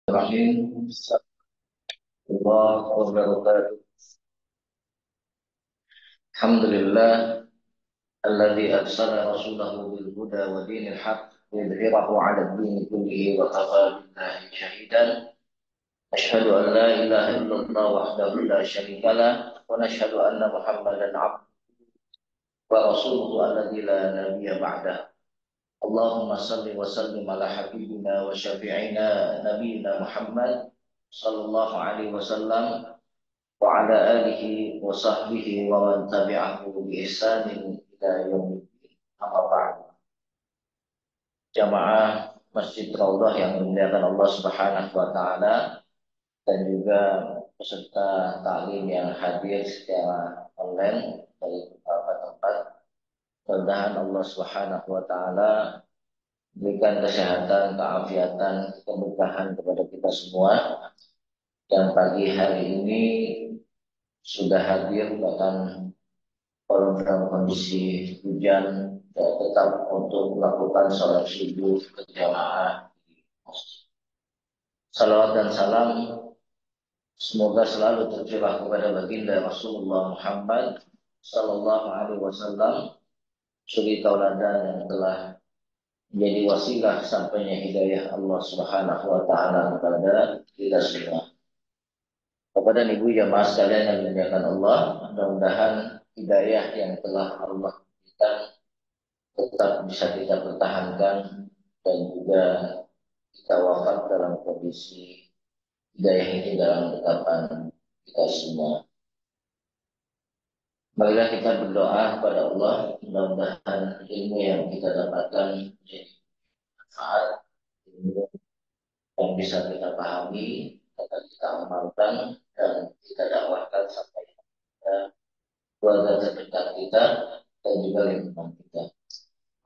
Bismillahirrahmanirrahim. Allah wabarakatuh. Alhamdulillah alladzi arsala rasulahu bil huda wa dinil haqq liyudhhirahu 'ala ad-din kullihi wa kafa billahi shahidan. Asyhadu an la ilaha illallah wahdahu la syarika lah wa nashhadu anna Muhammadan 'abduhu wa rasuluhu alladzi la nabiyya ba'dah. Allahumma salli wa sallim ala habibina wa syafi'ina nabiyina Muhammad sallallahu alaihi wasallam wa ala alihi wa sahbihi wa man tabi'ahu bi ihsanin ila yaumil amma ba'd. Jamaah Masjid Raudhah yang dimuliakan Allah Subhanahu wa taala dan juga peserta taklim yang hadir secara online dari beberapa tempat. Mudah-mudahan Allah Subhanahu wa taala berikan kesehatan, keafiatan, kemudahan kepada kita semua. Dan pagi hari ini sudah hadir bahkan kalau dalam kondisi hujan tetap untuk melakukan sholat subuh berjamaah di masjid. Salawat dan salam semoga selalu tercurah kepada baginda Rasulullah Muhammad Sallallahu Alaihi Wasallam, suri tauladan yang telah menjadi wasilah sampainya hidayah Allah Subhanahu Wa Taala kepada kita semua. Kepada ibu jamaah sekalian yang dimuliakan Allah, mudah-mudahan hidayah yang telah Allah berikan tetap bisa kita pertahankan dan juga kita wafat dalam kondisi hidayah ini dalam dekapan kita semua. Marilah kita berdoa kepada Allah, mudah-mudahan ilmu yang kita dapatkan menjadi manfaat, ilmu yang bisa kita pahami, dapat kita amalkan dan kita dakwahkan sampai kepada keluarga terdekat kita dan juga lingkungan kita.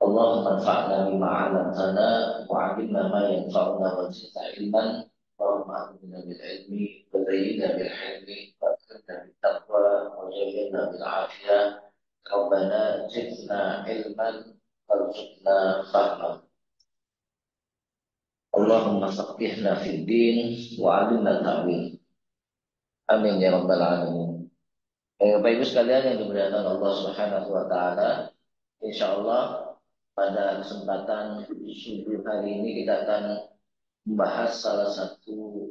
Allahumma anfa'na bima 'allamtana wa 'allimna ma yanfa'una wa zidna ilman. Allahumma aghfirna bil ilmi wa zayyinna bil hilmi wa akrimna bit taqwa wa zayyinna bil 'afiyah. Rabbana zidna ilman warzuqna fahma. Allahumma faqihna fid din wa 'allimna ta'wil. Amin ya rabbal alamin. Bapak Ibu sekalian yang dimuliakan Allah Subhanahu wa taala, insyaallah pada kesempatan subuh hari ini kita akan membahas salah satu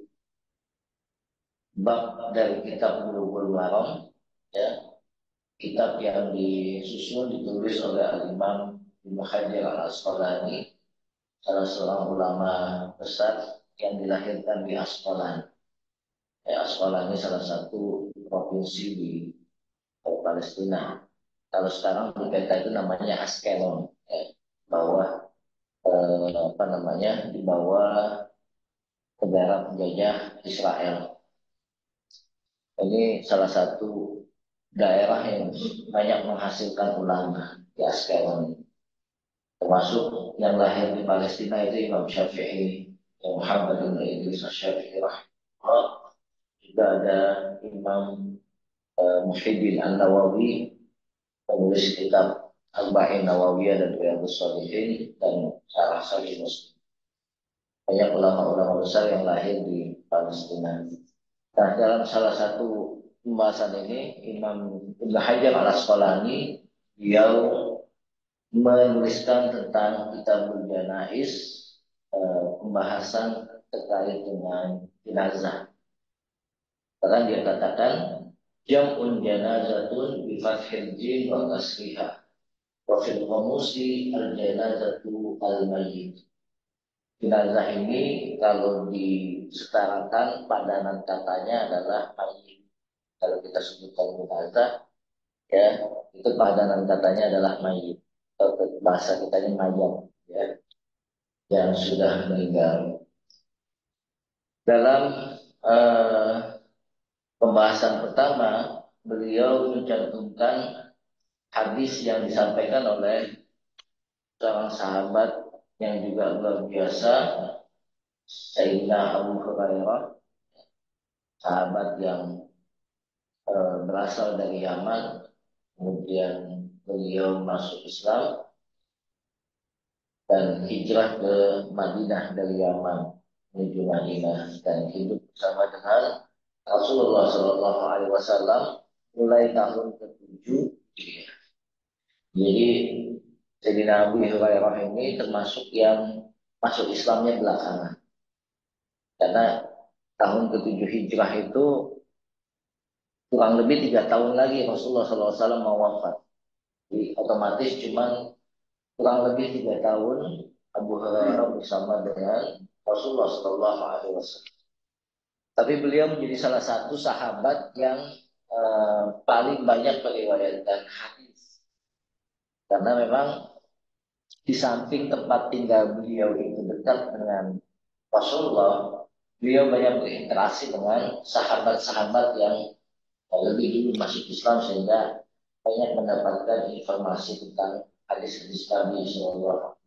bab dari kitab Bulughul Maram, ya, kitab yang disusun ditulis oleh Al-Imam Ibnu Hajar Al-Asqalani, salah seorang ulama besar yang dilahirkan di Asqalani. Ya, Asqalani salah satu provinsi di Palestina. Kalau sekarang di peta itu namanya Askelon, ya, bawah apa namanya di bawah negara penjajah Israel. Ini salah satu daerah yang banyak menghasilkan ulama di Askelon. Termasuk yang lahir di Palestina itu Imam Syafi'i, Muhammad bin Idris Syafi'i rahimahullah. Juga ada Imam Muhyiddin An-Nawawi, penulis kitab Arba'in Nawawiyah dan Riyadhus Shalihin dan Syarah Sahih Muslim. Banyak ulama-ulama besar yang lahir di Palestina. Nah, dalam salah satu pembahasan ini, Imam Ibnu Hajar Al-Asqalani, beliau menuliskan tentang Kitabul Janaiz, pembahasan terkait dengan jenazah. Bahkan dia katakan, jam'un janazatun bi fathil jim wa kasriha wa fil qamusi al-janazatu al-mayyit. Jenazah ini kalau disetarakan padanan katanya adalah mayit. Kalau kita sebutkan jenazah, ya itu padanan katanya adalah mayit. Atau bahasa kitanya mayat, ya, yang sudah meninggal. Dalam eh, pembahasan pertama, beliau mencantumkan hadis yang disampaikan oleh seorang sahabat yang juga luar biasa, Sayyidina Abu Hurairah, sahabat yang berasal dari Yaman, kemudian beliau masuk Islam dan hijrah ke Madinah dari Yaman. menuju Madinah dan hidup bersama dengan Rasulullah Shallallahu Alaihi Wasallam mulai tahun ke-7 Hijriah. Jadi Sayyidina Abu Hurairah ini termasuk yang masuk Islamnya belakangan. Karena tahun ke-7 Hijrah itu kurang lebih 3 tahun lagi Rasulullah SAW mau wafat. Jadi otomatis cuma kurang lebih 3 tahun Abu Hurairah bersama dengan Rasulullah SAW. Tapi beliau menjadi salah satu sahabat yang paling banyak meriwayatkan hadis. Karena memang di samping tempat tinggal beliau itu dekat dengan Rasulullah, beliau banyak berinteraksi dengan sahabat-sahabat yang lebih dulu masuk Islam sehingga banyak mendapatkan informasi tentang hadis-hadis Nabi SAW.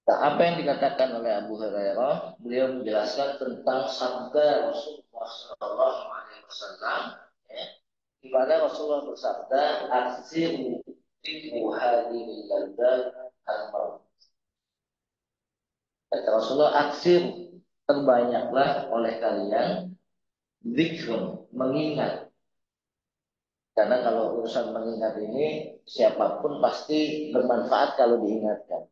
Nah, apa yang dikatakan oleh Abu Hurairah, beliau menjelaskan tentang sabda Rasulullah SAW, ya, di mana Rasulullah bersabda, "Aksiru fikru hadhil laddat al-maut." Kata Rasulullah, "Aksir terbanyaklah oleh kalian zikr, mengingat." Karena kalau urusan mengingat ini, siapapun pasti bermanfaat kalau diingatkan.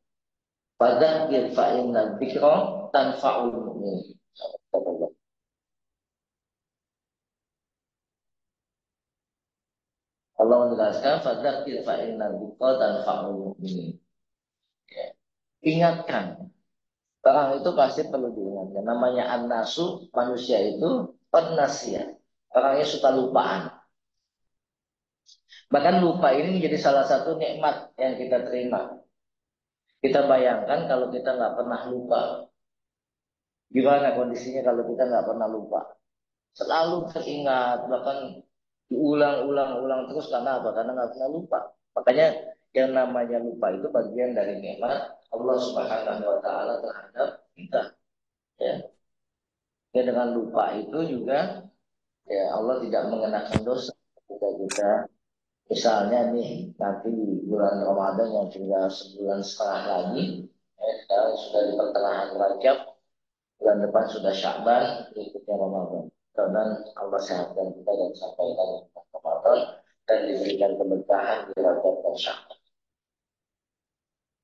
Fadzakir fa inna dzikra tanfa'ul mu'min. Allah menjelaskan fadzakir fa inna dzikra tanfa'ul mu'min. Ya. Ingatkan. Orang itu pasti perlu diingatkan. Namanya an-nasu, manusia itu penasiah. Orangnya suka lupaan. Bahkan lupa ini menjadi salah satu nikmat yang kita terima. Kita bayangkan kalau kita nggak pernah lupa. Gimana kondisinya kalau kita nggak pernah lupa? Selalu teringat, bahkan diulang-ulang-ulang terus karena apa? Karena nggak pernah lupa. Makanya yang namanya lupa itu bagian dari nikmat Allah Subhanahu Wa Taala terhadap kita. Ya, ya dengan lupa itu juga ya Allah tidak mengenakan dosa ketika kita misalnya nih nanti di bulan Ramadan yang tinggal sebulan setengah lagi, ya, sekarang sudah di pertengahan Rajab, bulan depan sudah Sya'ban, berikutnya Ramadan. Dan Allah sehatkan kita dan sampaikan Ramadan dan diberikan keberkahan di Rajab dan Sya'ban.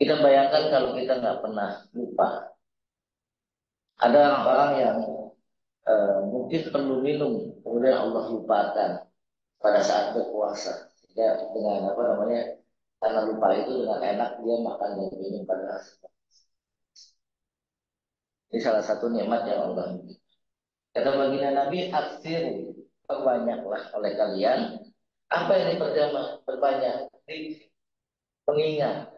Kita bayangkan kalau kita nggak pernah lupa. Ada orang-orang yang mungkin perlu minum, kemudian Allah lupakan pada saat berpuasa. Sehingga dengan apa namanya, karena lupa itu dengan enak dia makan dan minum pada saat. Ini salah satu nikmat yang Allah beri. Kata baginda Nabi, aksir, perbanyaklah oleh kalian. Apa yang diperbanyak? Mengingat.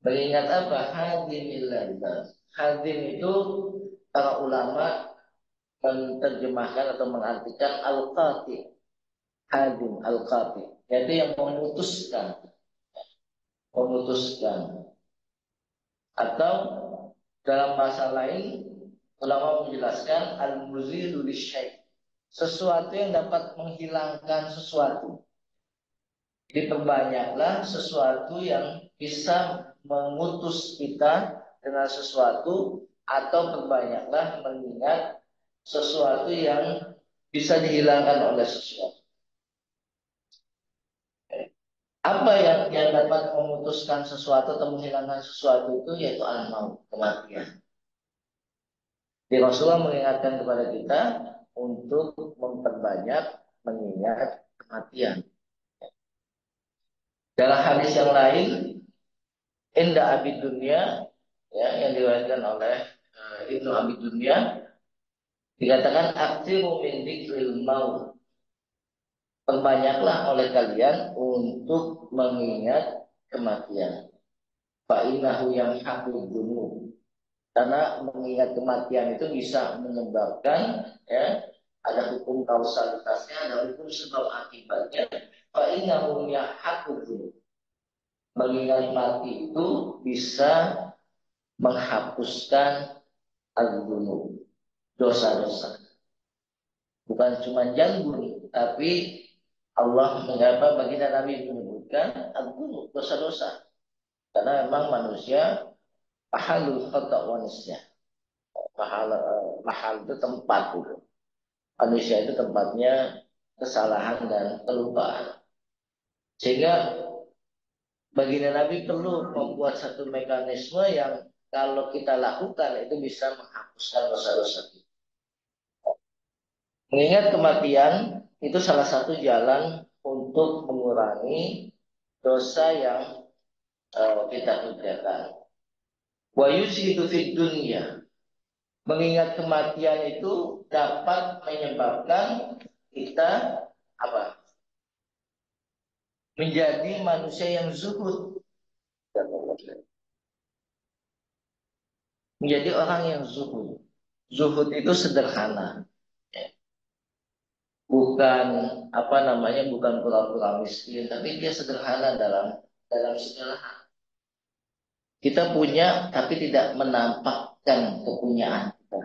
Mengingat apa? Hadimillah. Hadim itu para ulama menerjemahkan atau mengartikan al-qati. Hadim, al-qati. Yaitu yang memutuskan. Memutuskan. Atau dalam bahasa lain, ulama menjelaskan al-muzilu lisyai'. Sesuatu yang dapat menghilangkan sesuatu. Diperbanyaklah sesuatu yang bisa mengutus kita dengan sesuatu atau perbanyaklah mengingat sesuatu yang bisa dihilangkan oleh sesuatu. Apa yang dapat memutuskan sesuatu atau menghilangkan sesuatu itu yaitu al-maut, kematian. Di Rasulullah mengingatkan kepada kita untuk memperbanyak mengingat kematian. Dalam hadis yang lain, Inda Abi Dunya, ya, yang diriwayatkan oleh Ibnu Abi Dunya, dikatakan aktiru min dzikril maut. Perbanyaklah oleh kalian untuk mengingat kematian. Fa innahu yamhaqud dzunub. Karena mengingat kematian itu bisa menyebabkan, ya, ada hukum kausalitasnya, ada hukum sebab akibatnya. Fa innahu yamhaqud dzunub. Mengingat mati itu bisa menghapuskan al-dzunub, dosa-dosa. Bukan cuma janggut, tapi Allah mengapa baginda Nabi menyebutkan al-dzunub, dosa-dosa. Karena memang manusia mahalul khata' wa nisyan. Mahal itu tempat gitu. Manusia itu tempatnya kesalahan dan kelupaan. Sehingga baginda Nabi perlu membuat satu mekanisme yang kalau kita lakukan itu bisa menghapuskan dosa-dosa kita. Mengingat kematian itu salah satu jalan untuk mengurangi dosa yang kita kerjakan. Wa yusidu fid dunya. Mengingat kematian itu dapat menyebabkan kita apa? Menjadi manusia yang zuhud. Menjadi orang yang zuhud. Zuhud itu sederhana. Bukan apa namanya, bukan pura-pura miskin, tapi dia sederhana dalam segala hal. Kita punya tapi tidak menampakkan kepunyaan kita.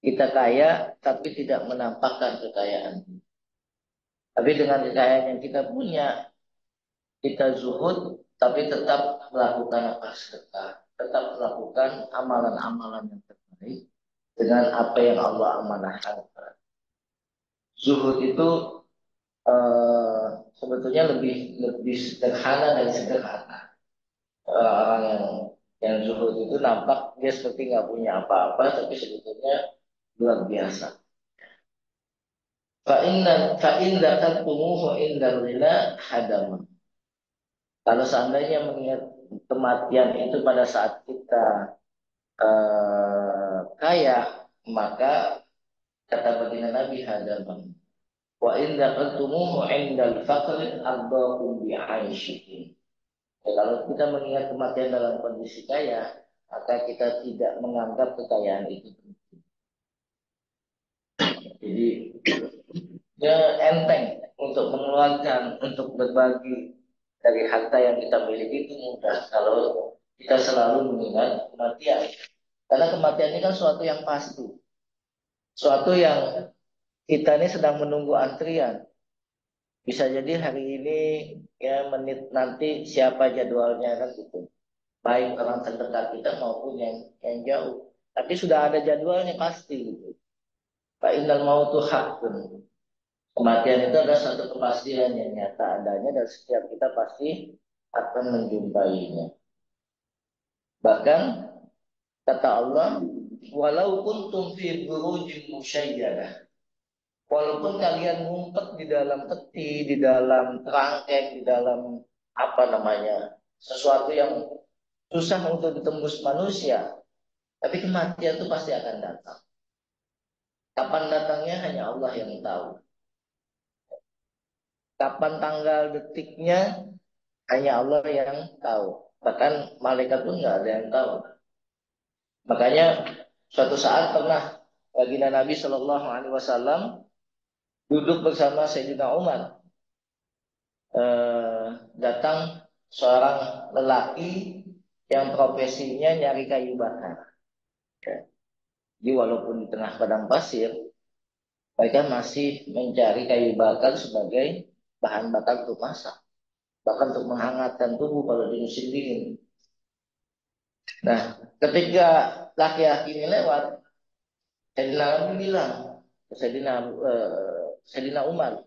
Kita kaya tapi tidak menampakkan kekayaan. Tapi dengan kekayaan yang kita punya, kita zuhud tapi tetap melakukan apa sedekah, tetap melakukan amalan-amalan yang terbaik dengan apa yang Allah amanahkan. Zuhud itu sebetulnya lebih lebih sederhana dan sederhana. Orang yang zuhud itu nampak dia seperti nggak punya apa-apa, tapi sebetulnya luar biasa. Fa'inda tatumuhu indal lila hadama. Kalau seandainya mengingat kematian itu pada saat kita kaya, maka kata baginda Nabi hadama. Wa inda qadtumuhu indal faqri ardakum bi'aishihi. Ya, kalau kita mengingat kematian dalam kondisi kaya, maka kita tidak menganggap kekayaan itu penting. Jadi ya enteng untuk mengeluarkan, untuk berbagi dari harta yang kita miliki itu mudah kalau kita selalu mengingat kematian. Karena kematian ini kan suatu yang pasti, suatu yang kita ini sedang menunggu antrian. Bisa jadi hari ini, ya menit nanti siapa jadwalnya kan gitu. Baik orang terdekat kita maupun yang jauh. Tapi sudah ada jadwalnya pasti gitu. Fa innal mautu haqqun. Kematian itu adalah satu kepastian yang nyata adanya dan setiap kita pasti akan menjumpainya. Bahkan kata Allah, walau kuntum fi burujin musyayyadah. Walaupun kalian ngumpet di dalam peti, di dalam kerangkeng, di dalam apa namanya, sesuatu yang susah untuk ditembus manusia, tapi kematian itu pasti akan datang. Kapan datangnya hanya Allah yang tahu. Kapan tanggal detiknya hanya Allah yang tahu. Bahkan malaikat pun nggak ada yang tahu. Makanya suatu saat pernah baginda Nabi Shallallahu Alaihi Wasallam duduk bersama Sayyidina Umar. Datang seorang lelaki yang profesinya nyari kayu bakar. Jadi walaupun di tengah padang pasir, mereka masih mencari kayu bakar sebagai bahan bakar untuk masak. Bahkan untuk menghangatkan tubuh kalau di musim dingin. Nah, ketika laki-laki ini lewat, Sayyidina Nabi bilang, Sayyidina, Sayyidina Umar,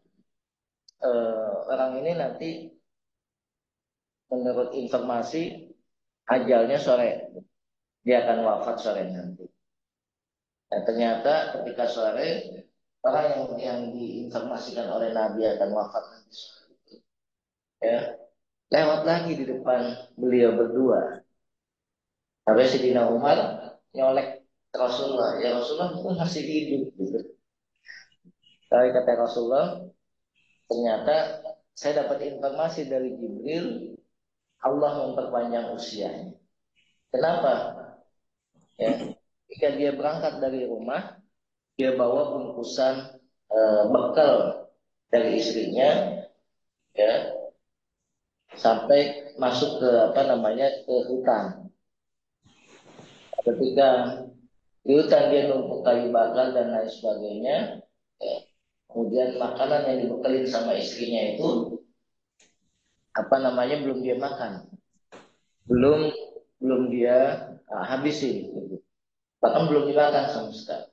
orang ini nanti menurut informasi ajalnya sore, dia akan wafat sore nanti. Dan ternyata ketika sore, orang yang diinformasikan oleh Nabi akan wafat nanti sore itu, ya, lewat lagi di depan beliau berdua. Sampai Sayyidina Umar nyolek Rasulullah, ya Rasulullah itu masih hidup gitu. Tapi kata Rasulullah, ternyata saya dapat informasi dari Jibril, Allah memperpanjang usianya. Kenapa? Ya, ketika dia berangkat dari rumah, dia bawa bungkusan bekal dari istrinya, ya, sampai masuk ke apa namanya, ke hutan. Ketika di hutan dia numpuk kayu bakar dan lain sebagainya, ya, kemudian makanan yang dibekelin sama istrinya itu apa namanya belum dia makan, belum belum dia Nah, habisin. Bahkan belum dimakan sama sekali.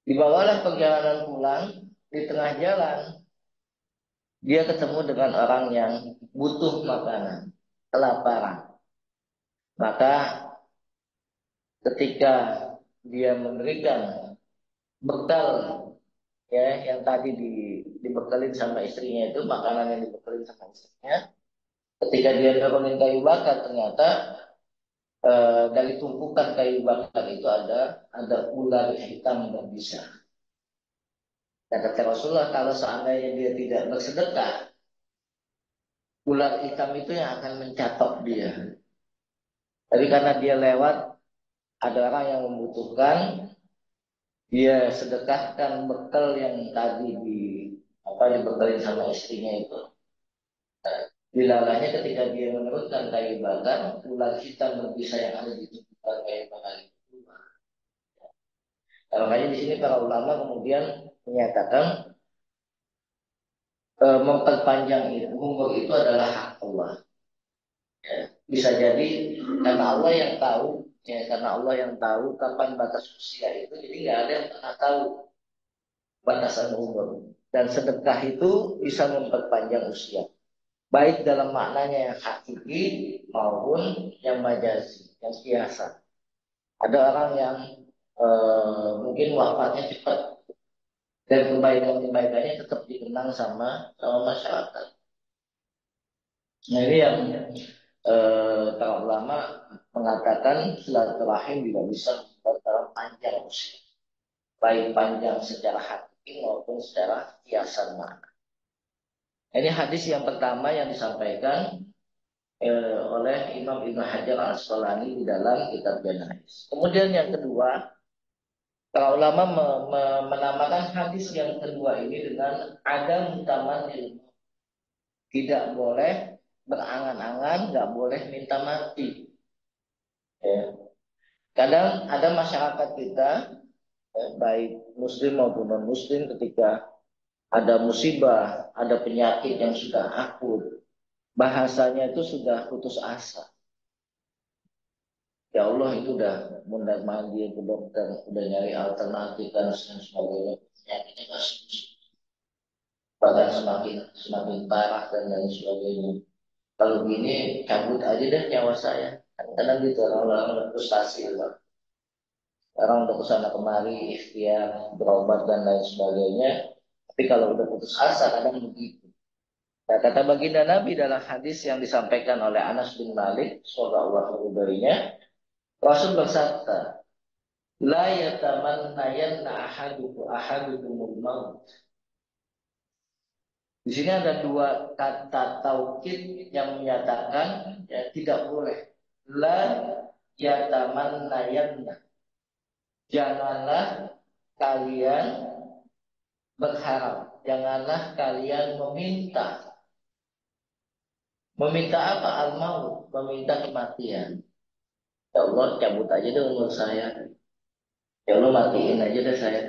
Dibawalah perjalanan pulang, di tengah jalan dia ketemu dengan orang yang butuh makanan, kelaparan. Maka ketika dia memberikan bekal ya yang tadi dibekalin sama istrinya itu, makanan yang dibekalin sama istrinya, ketika dia turunin kayu bakar ternyata dari tumpukan kayu bakar itu ada ular hitam berbisa. Dan kata Rasulullah, kalau seandainya dia tidak bersedekah, ular hitam itu yang akan mencatok dia. Tapi karena dia lewat, ada orang yang membutuhkan, dia sedekahkan bekal yang tadi dibekalin sama istrinya itu. Dilalahnya ketika dia menurunkan kayu bakar, ular hitam berbisa yang ada di tumpukan kayu bakar itu keluar. Nah, makanya di sini para ulama kemudian menyatakan memperpanjang umur itu adalah hak Allah. Ya, bisa jadi karena Allah yang tahu, ya karena Allah yang tahu kapan batas usia itu, jadi nggak ada yang pernah tahu batasan umur. Dan sedekah itu bisa memperpanjang usia, baik dalam maknanya yang hakiki maupun yang majazi, yang biasa. Ada orang yang mungkin wafatnya cepat dan kebaikan-kebaikannya tetap dikenang sama masyarakat. Nah ini yang para ulama mengatakan silaturahim juga bisa dalam panjang usia, baik panjang secara hakiki maupun secara kiasan makna. Ini hadis yang pertama yang disampaikan oleh Imam Ibnu Hajar Al Asqalani di dalam kitab Janais. Kemudian yang kedua, para ulama menamakan hadis yang kedua ini dengan ada mutamanil, tidak boleh berangan-angan, nggak boleh minta mati. Ya. Kadang ada masyarakat kita, baik muslim maupun non muslim, ketika ada musibah, ada penyakit yang sudah akut, bahasanya itu sudah putus asa. Ya Allah itu udah mundar mandir ke dokter, udah nyari alternatif dan sebagainya, penyakitnya nggak sembuh, bahkan semakin semakin parah dan lain sebagainya. Kalau gini cabut aja deh nyawa saya. Kadang gitu orang-orang frustasi loh. Orang untuk kesana kemari, ikhtiar, berobat dan lain sebagainya. Tapi kalau udah putus asa kadang begitu. Nah, kata baginda Nabi dalam hadis yang disampaikan oleh Anas bin Malik, semoga Allah meridhoinya, Rasul bersabda, la yatamannayanna ahadukumul maut. Di sini ada dua kata taukid yang menyatakan ya, tidak boleh. La yatamannayanna. Janganlah kalian berharap, janganlah kalian meminta. Meminta apa? Al-maut, meminta kematian. Ya Allah, cabut aja deh umur saya. Ya Allah, matiin aja deh saya.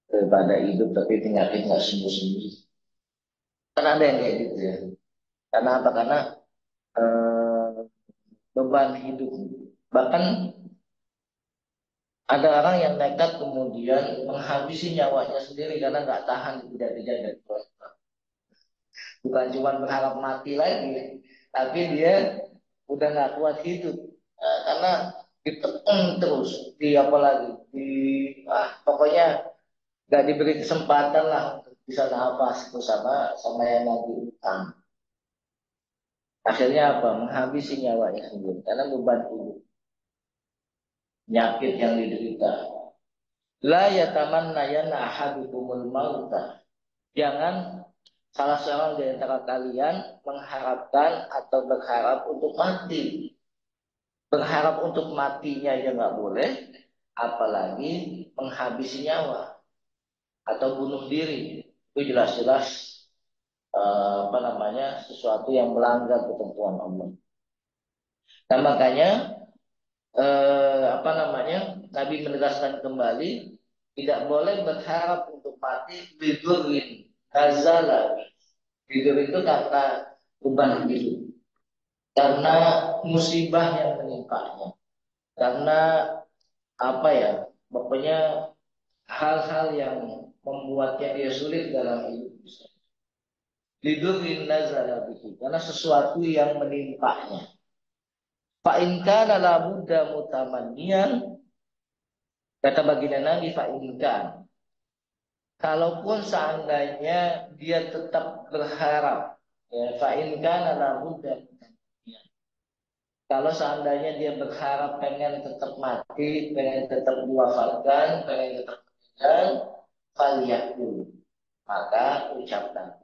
Daripada hidup tapi penyakit nggak sembuh-sembuh. Karena ada yang kayak gitu ya. Karena apa? Karena eh, beban hidup. Bahkan ada orang yang nekat kemudian menghabisi nyawanya sendiri karena nggak tahan tidak-tidak dan bukan cuma berharap mati lagi, tapi dia udah nggak kuat hidup. Karena ditekan terus, di apalagi di pokoknya nggak diberi kesempatan lah untuk bisa nafas itu sama yang lagi utang. Akhirnya apa? Menghabisi nyawanya sendiri karena beban hidup, penyakit yang diderita. La yatamanna yana ahadukumul mauta. Jangan salah seorang di antara kalian mengharapkan atau berharap untuk mati. Berharap untuk matinya aja nggak boleh, apalagi menghabisi nyawa atau bunuh diri. Itu jelas-jelas sesuatu yang melanggar ketentuan Allah. Nah makanya Nabi menegaskan kembali tidak boleh berharap untuk mati bidurin hazala. Bidur itu kata beban hidup. karena musibah yang menimpanya, karena apa ya, pokoknya hal-hal yang membuatnya dia sulit dalam hidup. Lidurin nazala bihi, karena sesuatu yang menimpanya. Fa in kana la budda mutamanniyan, kata baginda Nabi, fa in kana, kalaupun seandainya dia tetap berharap, ya, fa in kana la budda mutamanniyan, kalau seandainya dia berharap pengen tetap mati, pengen tetap diwafatkan, pengen tetap meninggal, faliyakul, maka ucapkan.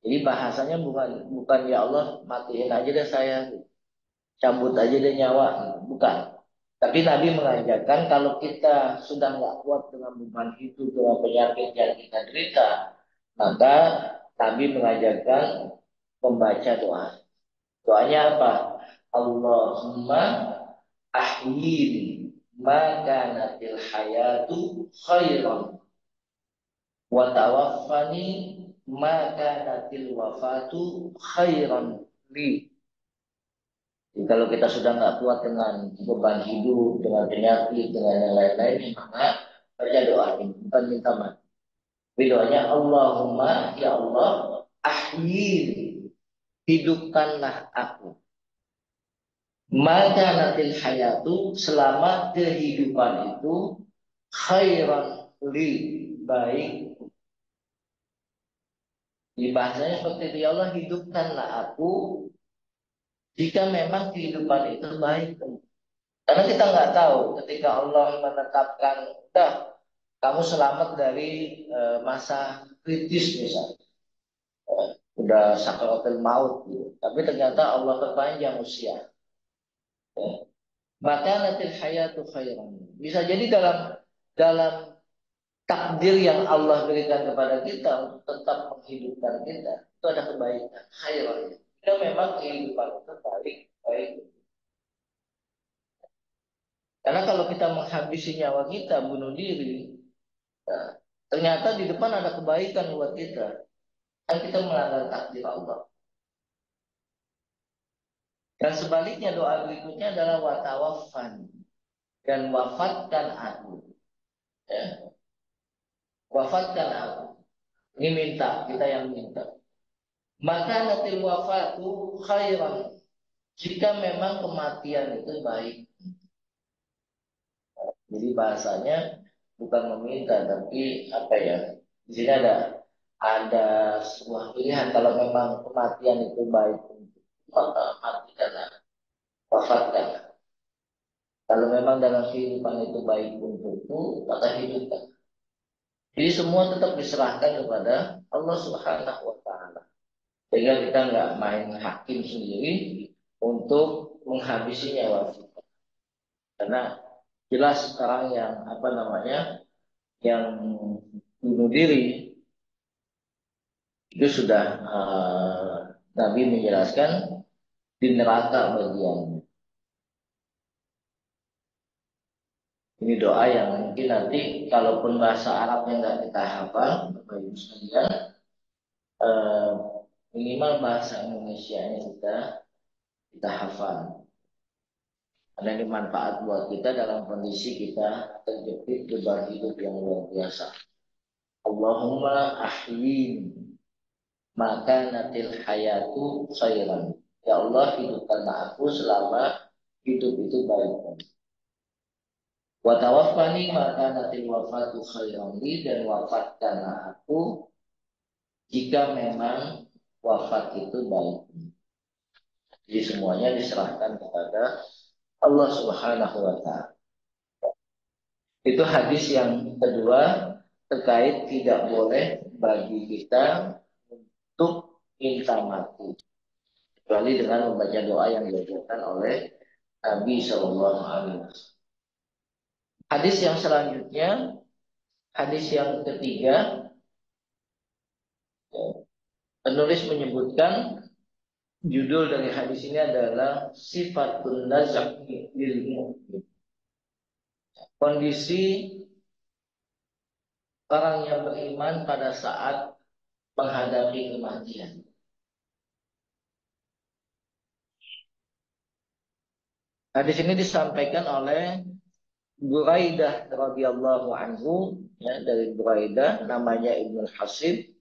Jadi bahasanya bukan bukan ya Allah matiin aja deh saya, cabut aja deh nyawa, bukan. Tapi Nabi mengajarkan kalau kita sudah nggak kuat dengan beban itu, dengan penyakit yang kita derita, maka Nabi mengajarkan membaca doa. Doanya apa? Allahumma ahyini maka natil hayatu khairan wa tawaffani maka natil wafatu khairan li. Jadi kalau kita sudah nggak kuat dengan beban hidup, dengan penyakit, dengan yang lain-lain, maka baca doa ini, bukan minta mati. Tapi doanya Allahumma, ya Allah, ahyin, hidupkanlah aku. Maka natil hayatu, selama kehidupan itu khairan li, baik. Di bahasanya seperti itu, ya Allah, hidupkanlah aku jika memang kehidupan itu baik. Karena kita nggak tahu ketika Allah menetapkan, udah kamu selamat dari masa kritis misalnya, udah sakaratul maut gitu. Tapi ternyata Allah perpanjang usia. Ya. Maka natil hayatu khairan. Bisa jadi dalam dalam takdir yang Allah berikan kepada kita untuk tetap menghidupkan kita, itu ada kebaikan khairan. Kita memang kehidupan itu baik, baik. Karena kalau kita menghabisi nyawa kita, bunuh diri, nah, ternyata di depan ada kebaikan buat kita. Kan kita melanggar takdir Allah. Dan sebaliknya doa berikutnya adalah watawafan, dan wafatkan aku. Ya. Wafatkan aku. Ini minta, kita yang minta. Maka natil wafatu khairan. Jika memang kematian itu baik. Jadi bahasanya bukan meminta, tapi apa ya? Di sini ada sebuah pilihan. Kalau memang kematian itu baik, maka matikanlah, wafatkan. Kalau memang dalam kehidupan itu baik untukku, maka hidupkan. Jadi semua tetap diserahkan kepada Allah Subhanahu wa taala. Sehingga kita nggak main hakim sendiri untuk menghabisi nyawa kita. Karena jelas sekarang yang apa namanya, yang bunuh diri itu sudah Nabi menjelaskan di neraka bagiannya. Ini doa yang mungkin nanti kalaupun bahasa Arabnya nggak kita hafal, Bapak Ibu sekalian, eh, minimal bahasa Indonesia-nya kita hafal. Karena ini manfaat buat kita dalam kondisi kita terjepit beban hidup yang luar biasa. Allahumma ahyin maka natil hayatu khairan. Ya Allah, hidupkanlah aku selama hidup itu baik. Wa tawaffani maka natil wafatu khairan li, dan wafatkanlah aku jika memang wafat itu baik. Jadi semuanya diserahkan kepada Allah Subhanahu wa taala. Itu hadis yang kedua terkait tidak boleh bagi kita untuk minta mati kecuali dengan membaca doa yang diajarkan oleh Nabi Shallallahu Alaihi Wasallam. Hadis yang selanjutnya, hadis yang ketiga, penulis menyebutkan judul dari hadis ini adalah sifatun nazaki lil mu'min. Kondisi orang yang beriman pada saat menghadapi kematian. Hadis ini disampaikan oleh Buraidah radhiyallahu anhu, ya, dari Buraidah, namanya Ibnu Hasib.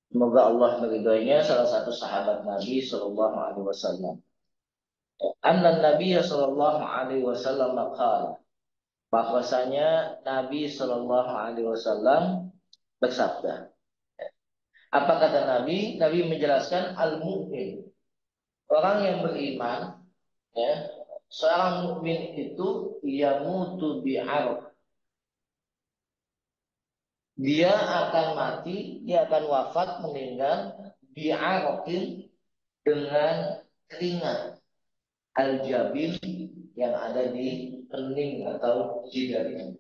Semoga Allah meridhoinya, salah satu sahabat Nabi Shallallahu Alaihi Wasallam. Anna Nabi Shallallahu Alaihi Wasallam qala, bahwasanya Nabi Shallallahu Alaihi Wasallam bersabda. Apa kata Nabi? Nabi menjelaskan al-mu'min, orang yang beriman, ya, seorang mukmin itu yamutu bi'arq, dia akan mati, dia akan wafat, meninggal bi'arqin, dengan keringat al-jabin, yang ada di kening atau jidatnya.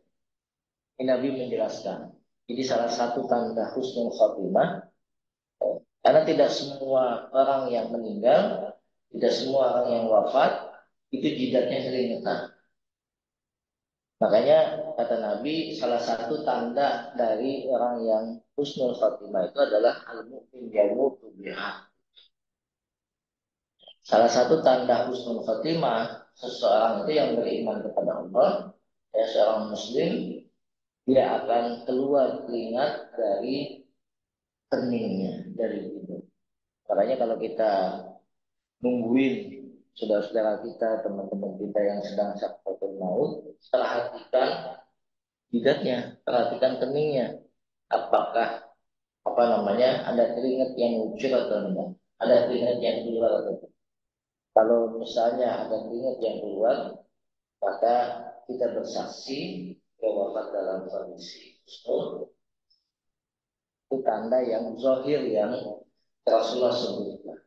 Ini Nabi menjelaskan. Jadi salah satu tanda husnul khotimah, karena tidak semua orang yang meninggal, tidak semua orang yang wafat itu jidatnya keringetan. Makanya kata Nabi, salah satu tanda dari orang yang husnul khotimah itu adalah al-mu'min yamutu biha. Salah satu tanda husnul khotimah seseorang itu yang beriman kepada Allah, ya, seorang muslim, dia akan keluar keringat dari keningnya, dari hidung. Makanya kalau kita nungguin saudara-saudara kita, teman-teman kita yang sedang sakratul maut, perhatikan jidatnya, perhatikan keningnya, apakah apa namanya ada keringat yang ngucur atau enggak, ada keringat yang keluar atau tidak. Kalau misalnya ada keringat yang keluar, maka kita bersaksi bahwa wafat dalam kondisi husnul. Itu tanda yang zahir yang Rasulullah sebutkan.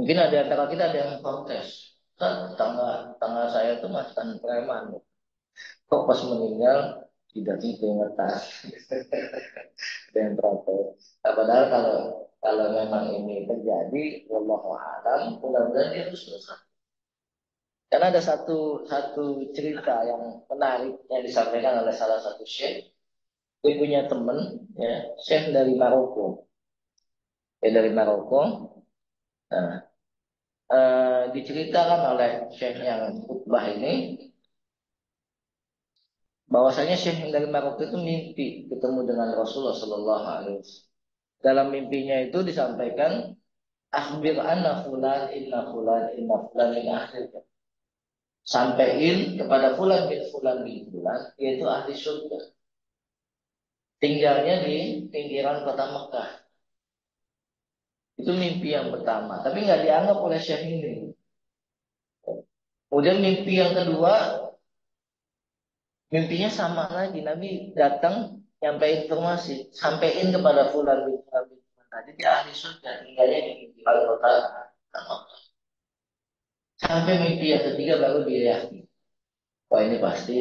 Mungkin ada antara kita ada yang protes. Kan tangga saya itu mantan preman. Kok pas meninggal tidak keringetan. Ada yang protes. Nah, padahal kalau memang ini terjadi, wallahu a'lam, mudah-mudahan dia harus selesai. Karena ada satu satu cerita yang menarik yang disampaikan oleh salah satu syekh. Dia punya teman, ya, syekh dari Maroko. Ya, dari Maroko. Nah, diceritakan oleh syekh yang khutbah ini bahwasanya syekh yang dari Maroko itu mimpi ketemu dengan Rasulullah Shallallahu Alaihi Wasallam. Dalam mimpinya itu disampaikan, akhbir anna fulan inna fulan inna fulan min akhir. Sampaikan kepada fulan bin fulan, yaitu ahli surga. Tinggalnya di pinggiran kota Mekah. Itu mimpi yang pertama, tapi nggak dianggap oleh syekh ini. Kemudian mimpi yang kedua, mimpinya sama lagi. Nabi datang nyampe informasi, sampaikan kepada fulan bin fulan bin fulan. Tadi dia ahli surga, tinggalnya di pinggiran kota Mekah. Sampai mimpi yang ketiga baru dia yakin, wah ini pasti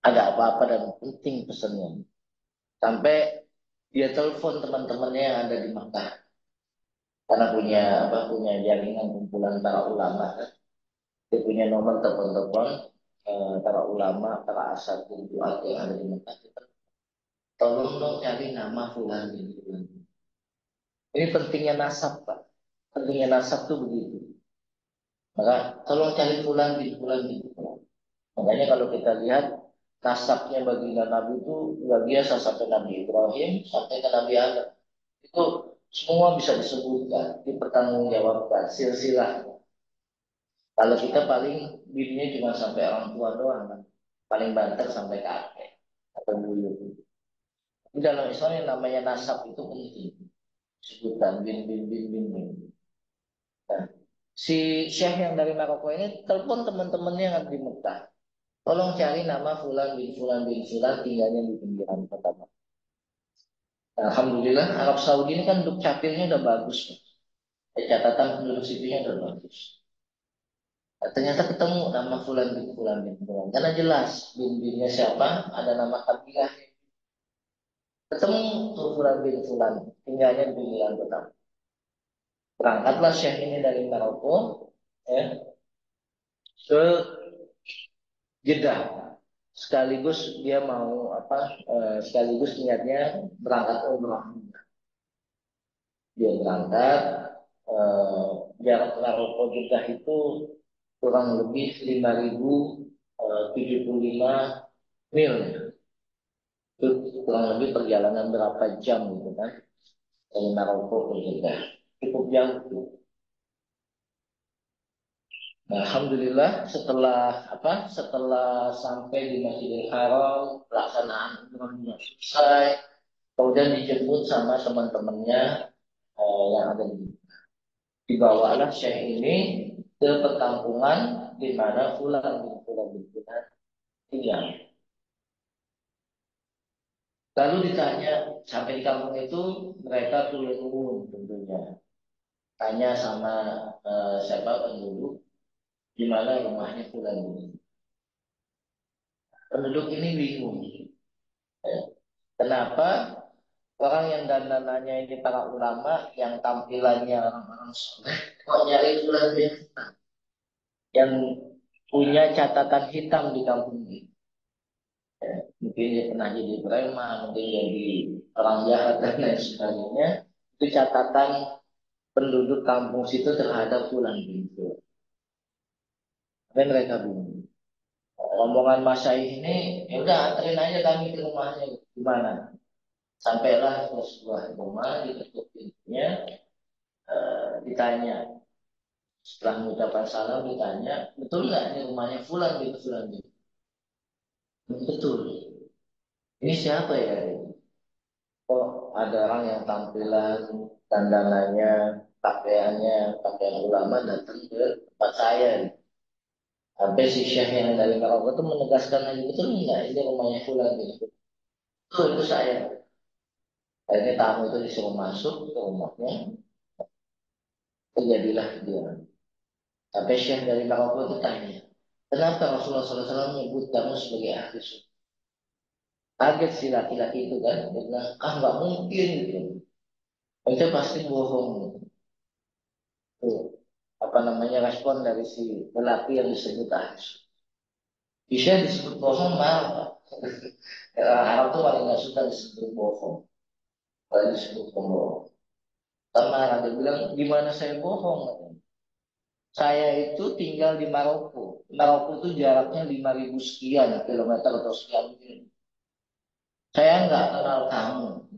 ada apa-apa dan penting pesannya. Sampai dia telepon teman-temannya yang ada di Mekah. Karena punya jaringan kumpulan para ulama, kan? Dia punya nomor telepon-telepon para ulama, para asatidz duat yang ada di Mekah. Tolong dong cari nama fulan bin fulan. Ini pentingnya nasab, Pak. Pentingnya nasab tuh begitu. Maka tolong cari fulan bin fulan bin fulan. Makanya kalau kita lihat nasabnya baginda Nabi itu luar biasa, sampai Nabi Ibrahim sampai ke Nabi Adam. Itu semua bisa disebutkan, dipertanggungjawabkan silsilah. Kalau kita paling dirinya cuma sampai orang tua doang, kan? Paling banter sampai kakek atau buyut. Di dalam Islam yang namanya nasab itu penting. Sebutan bin bin bin bin bin. Nah, si Syekh yang dari Maroko ini telepon teman-temannya yang ada di Mekah. Tolong cari nama Fulan bin Fulan, tinggalnya di pinggiran kota Mekah. Nah, alhamdulillah Arab Saudi ini kan duk capilnya udah bagus. Catatan penduduk sipilnya udah bagus. Nah, ternyata ketemu nama Fulan bin Fulan. Karena jelas bin-binnya siapa, ada nama kabilah. Ketemu tuh Fulan bin Fulan, tinggalnya di pinggiran kota. Berangkatlah Syekh ini dari Maroko, ya, ke Jeddah. Sekaligus dia mau apa? Sekaligus niatnya berangkat umrah. Dia berangkat, eh, jarak Maroko Jeddah itu kurang lebih 5.075 mil. Itu kurang lebih perjalanan berapa jam gitu kan dari Maroko ke Jeddah. Cukup jauh tuh. Nah, alhamdulillah setelah sampai di Masjidil Haram, pelaksanaan umrohnya selesai, kemudian dijemput sama teman-temannya yang ada dibawalah Syekh ini ke perkampungan di mana Fulan bin Fulan tinggal. Lalu ditanya sampai di kampung itu mereka turun tentunya. Tanya sama siapa penduduk di mana rumahnya Fulan ini. Penduduk ini bingung. Ya. Kenapa orang yang dandanannya ini para ulama yang tampilannya orang-orang soleh kok nyari Fulan bin Fulan yang punya catatan hitam di kampung ini? Ya, mungkin dia pernah jadi preman, mungkin jadi orang jahat dan lain sebagainya. Itu catatan penduduk kampung situ terhadap Fulan bin Fulan. Dan mereka bingung. Rombongan Masyaih ini, ya udah anterin aja kami ke rumahnya. Gimana? Sampailah ke sebuah rumah, diketuk pintunya, ditanya. Setelah mengucapkan salam ditanya, betul nggak ini rumahnya Fulan bin Fulan? Betul. Ini siapa ya? Oh, ada orang yang tampilan dandanannya, pakaian ulama datang ke tempat saya. Sampai si Syekh yang dari Maroko itu menegaskan lagi, betul enggak ini rumahnya Fulan gitu. Betul, itu saya. Akhirnya tamu itu disuruh masuk ke rumahnya, terjadilah dia. Sampai Syekh dari Maroko itu tanya, kenapa Rasulullah SAW menyebut kamu sebagai ahli sunnah? Kaget si laki-laki itu kan, dia bilang, ah nggak mungkin gitu. Itu pasti bohong. Tuh, apa namanya respon dari si lelaki yang disebut ahli sunnah. Bisa disebut bohong malah. Arab tuh paling nggak suka disebut bohong, paling disebut pembohong. Karena ada bilang, gimana saya bohong? Saya itu tinggal di Maroko. Maroko itu jaraknya 5.000 sekian kilometer atau sekian mil. Saya nggak kenal kamu.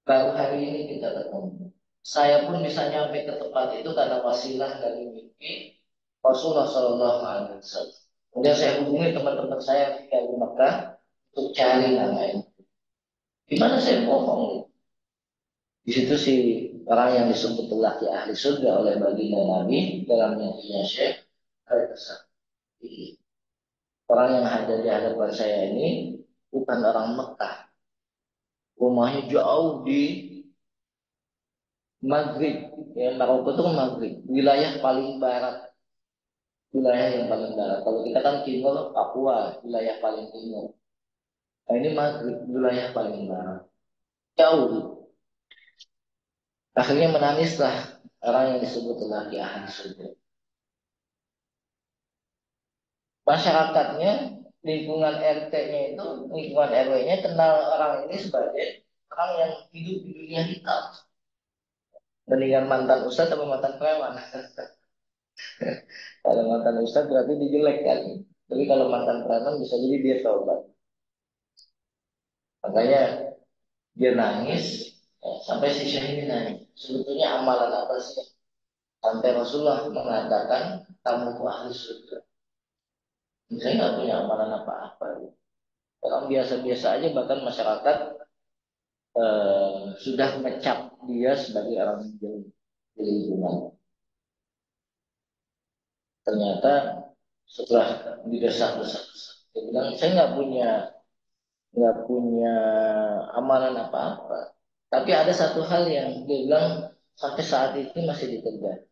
Baru hari ini kita ketemu. Saya pun bisa nyampe ke tempat itu karena wasilah dari mimpi Rasulullah Shallallahu Alaihi Wasallam. Kemudian saya hubungi teman-teman saya yang tinggal di Mekah untuk cari nama ini. Gimana saya bohong? Di situ si orang yang disebut lelaki ahli surga oleh baginda Nabi dalam mimpinya Syekh orang yang ada di hadapan saya ini bukan orang Mekah. Rumahnya jauh di Maghrib. Ya, Maroko itu Maghrib. Wilayah paling barat. Wilayah yang paling barat. Kalau kita kan timur, Papua. Wilayah paling timur. Nah ini Maghrib. Wilayah paling barat. Jauh. Akhirnya menangislah orang yang disebut laki ahli surga. Masyarakatnya, lingkungan RT-nya itu, lingkungan RW-nya kenal orang ini sebagai orang yang hidup di dunia hitam. Mendingan mantan ustadz atau mantan preman. Kalau mantan ustadz berarti dijelek kan. Tapi kalau mantan preman bisa jadi dia taubat. Makanya dia nangis sampai si Syekh ini nangis. Sebetulnya amalan apa sih? Sampai Rasulullah mengatakan kamu itu ahli surga. Saya nggak punya amalan apa-apa. Orang biasa-biasa aja bahkan masyarakat sudah mecap dia sebagai orang yang di lingkungan. Ternyata setelah didesak-desak, dia bilang saya nggak punya amalan apa-apa. Tapi ada satu hal yang dia bilang sampai saat ini masih dikerjakan.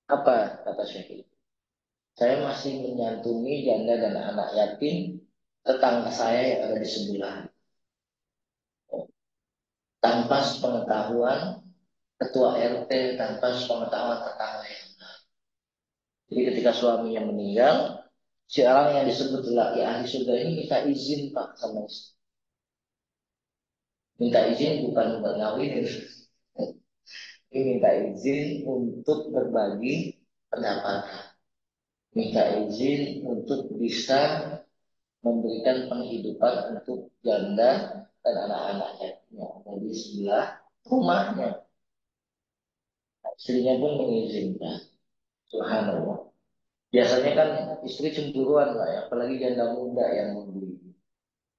Apa kata Syekh? Saya masih menyantuni janda dan anak yatim tetangga saya yang ada di sebelah tanpa sepengetahuan ketua RT, tanpa sepengetahuan tetangga yang lain. Jadi ketika suaminya meninggal, si orang yang disebut laki ahli surga ini minta izin Pak sama istri. Minta izin bukan buat ngawinin, minta izin untuk berbagi pendapat, minta izin untuk bisa memberikan penghidupan untuk janda dan anak-anaknya yang ada di sebelah rumahnya. Istrinya pun mengizinkan. Subhanallah. Biasanya kan istri cemburuan lah ya, apalagi janda muda yang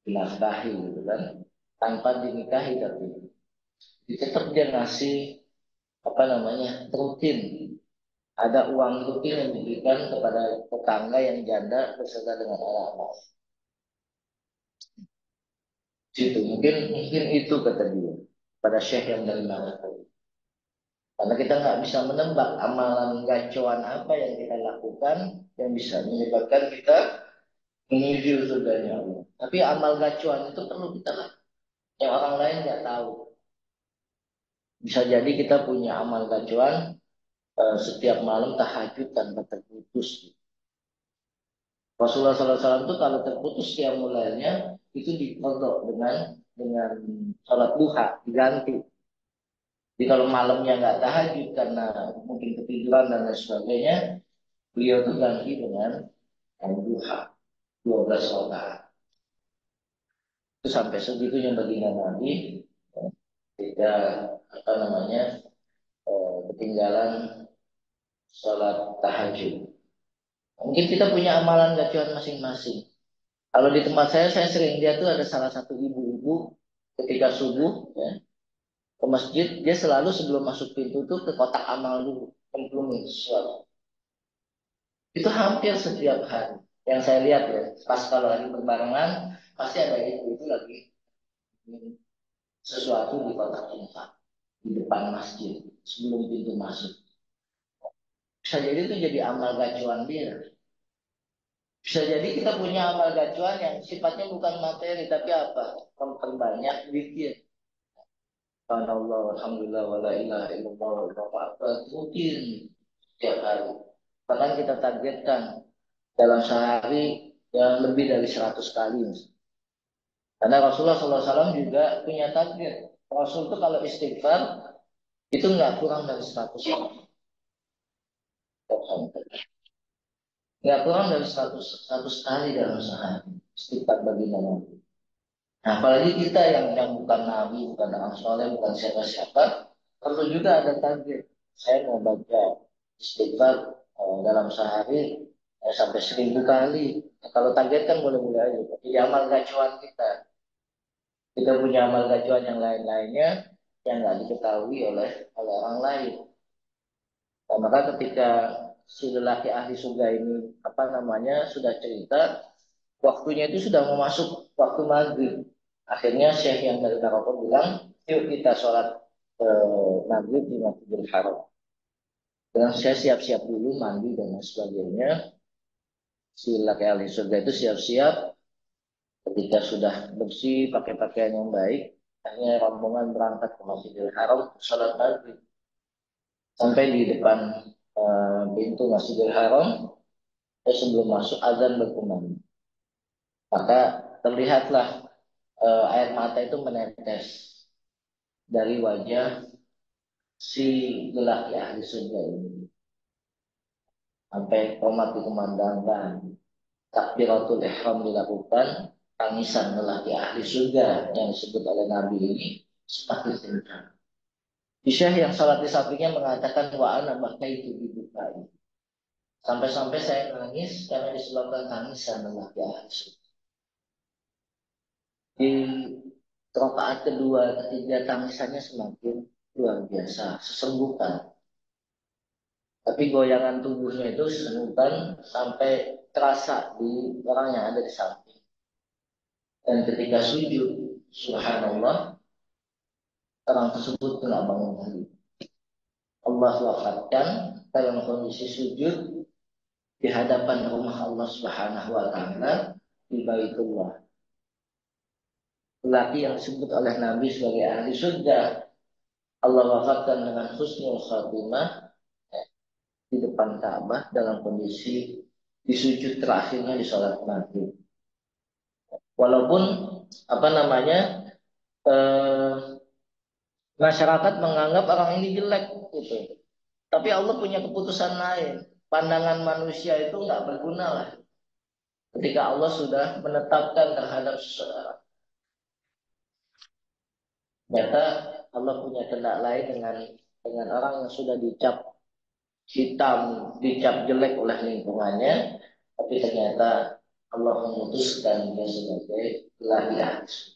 dinafkahi gitu kan, tanpa dinikahi tapi tetap dia ngasih apa namanya rutin, ada uang rutin yang diberikan kepada tetangga yang janda beserta dengan anak-anak. Situ mungkin mungkin itu kata dia pada Syekh yang dari mana. Karena kita nggak bisa menebak amalan gacuan apa yang kita lakukan yang bisa menyebabkan kita menuju surganya Allah. Tapi amal gacuan itu perlu kita lakukan. Yang orang lain nggak tahu. Bisa jadi kita punya amal gacuan setiap malam tahajud tanpa terputus. Rasulullah SAW itu kalau terputus yang mulainya itu dikodok dengan sholat duha diganti. Jadi kalau malamnya nggak tahajud karena mungkin ketiduran dan lain sebagainya, beliau itu ganti dengan duha 12 rakaat. Itu sampai segitunya baginda Nabi tidak apa namanya ketinggalan sholat tahajud. Mungkin kita punya amalan gacuan masing-masing. Kalau di tempat saya sering lihat tuh ada salah satu ibu-ibu ketika subuh ya, ke masjid, dia selalu sebelum masuk pintu tuh ke kotak amal dulu, nyemplungin sesuatu. Itu hampir setiap hari. Yang saya lihat ya, pas kalau lagi berbarengan, pasti ada itu lagi sesuatu di kotak infak di depan masjid sebelum pintu masuk. Bisa jadi itu jadi amal gacuan dia. Bisa jadi kita punya amal gacuan yang sifatnya bukan materi tapi apa? Memperbanyak zikir. Allah, alhamdulillah, wala ilaha illallah, wallahu akbar. Rutin setiap hari. Bahkan kita targetkan dalam sehari yang lebih dari 100 kali. Karena Rasulullah SAW juga punya target. Rasul itu kalau istighfar itu nggak kurang dari 100 kali. Nggak kurang dari 100 kali dalam sehari. Istighfar bagi Nabi. Nah, apalagi kita yang bukan nabi, bukan orang soleh, bukan siapa-siapa, perlu juga ada target. Saya mau baca istighfar dalam sehari sampai 1000 kali. Nah, kalau target kan boleh-boleh aja. Tapi amal gacuan kita. Kita punya amal gacuan yang lain-lainnya yang nggak diketahui oleh orang lain. Nah, maka ketika si lelaki ahli surga ini apa namanya sudah cerita, waktunya itu sudah mau masuk waktu maghrib. Akhirnya Syekh yang dari Maroko bilang, yuk kita sholat maghrib di Masjidil Haram. Dan saya siap-siap dulu mandi dan sebagainya. Si laki ahli surga itu siap-siap. Ketika sudah bersih, pakai pakaian yang baik, akhirnya rombongan berangkat ke Masjidil Haram sholat maghrib. Sampai di depan pintu Masjidil Haram, sebelum masuk azan berkumandang. Maka terlihatlah air mata itu menetes dari wajah si lelaki ahli surga ini. Sampai komat dikumandangkan, takbiratul ihram dilakukan, tangisan lelaki ahli surga yang disebut oleh Nabi ini semakin kencang. Syekh yang salat di sampingnya mengatakan wa ana bakaitu bibukai. Sampai-sampai saya nangis karena disebabkan tangisan lelaki ahli surga. Di rakaat kedua, ketiga tangisannya semakin luar biasa, sesenggukan. Tapi goyangan tubuhnya itu sesenggukan sampai terasa di orang yang ada di samping. Dan ketika sujud, subhanallah, orang tersebut kena bangun lagi. Allah wafatkan dalam kondisi sujud di hadapan rumah Allah Subhanahu wa taala di Baitullah. Lelaki yang disebut oleh Nabi sebagai ahli surga, Allah wafatkan dengan husnul khatimah di depan Ka'bah dalam kondisi di sujud terakhirnya di sholat maghrib. Walaupun apa namanya eh, Masyarakat menganggap orang ini jelek gitu. Tapi Allah punya keputusan lain. Pandangan manusia itu nggak berguna lah. Ketika Allah sudah menetapkan terhadap seseorang. Ternyata Allah punya kehendak lain dengan orang yang sudah dicap hitam, dicap jelek oleh lingkungannya, tapi ternyata Allah memutuskan dia sebagai laki-laki.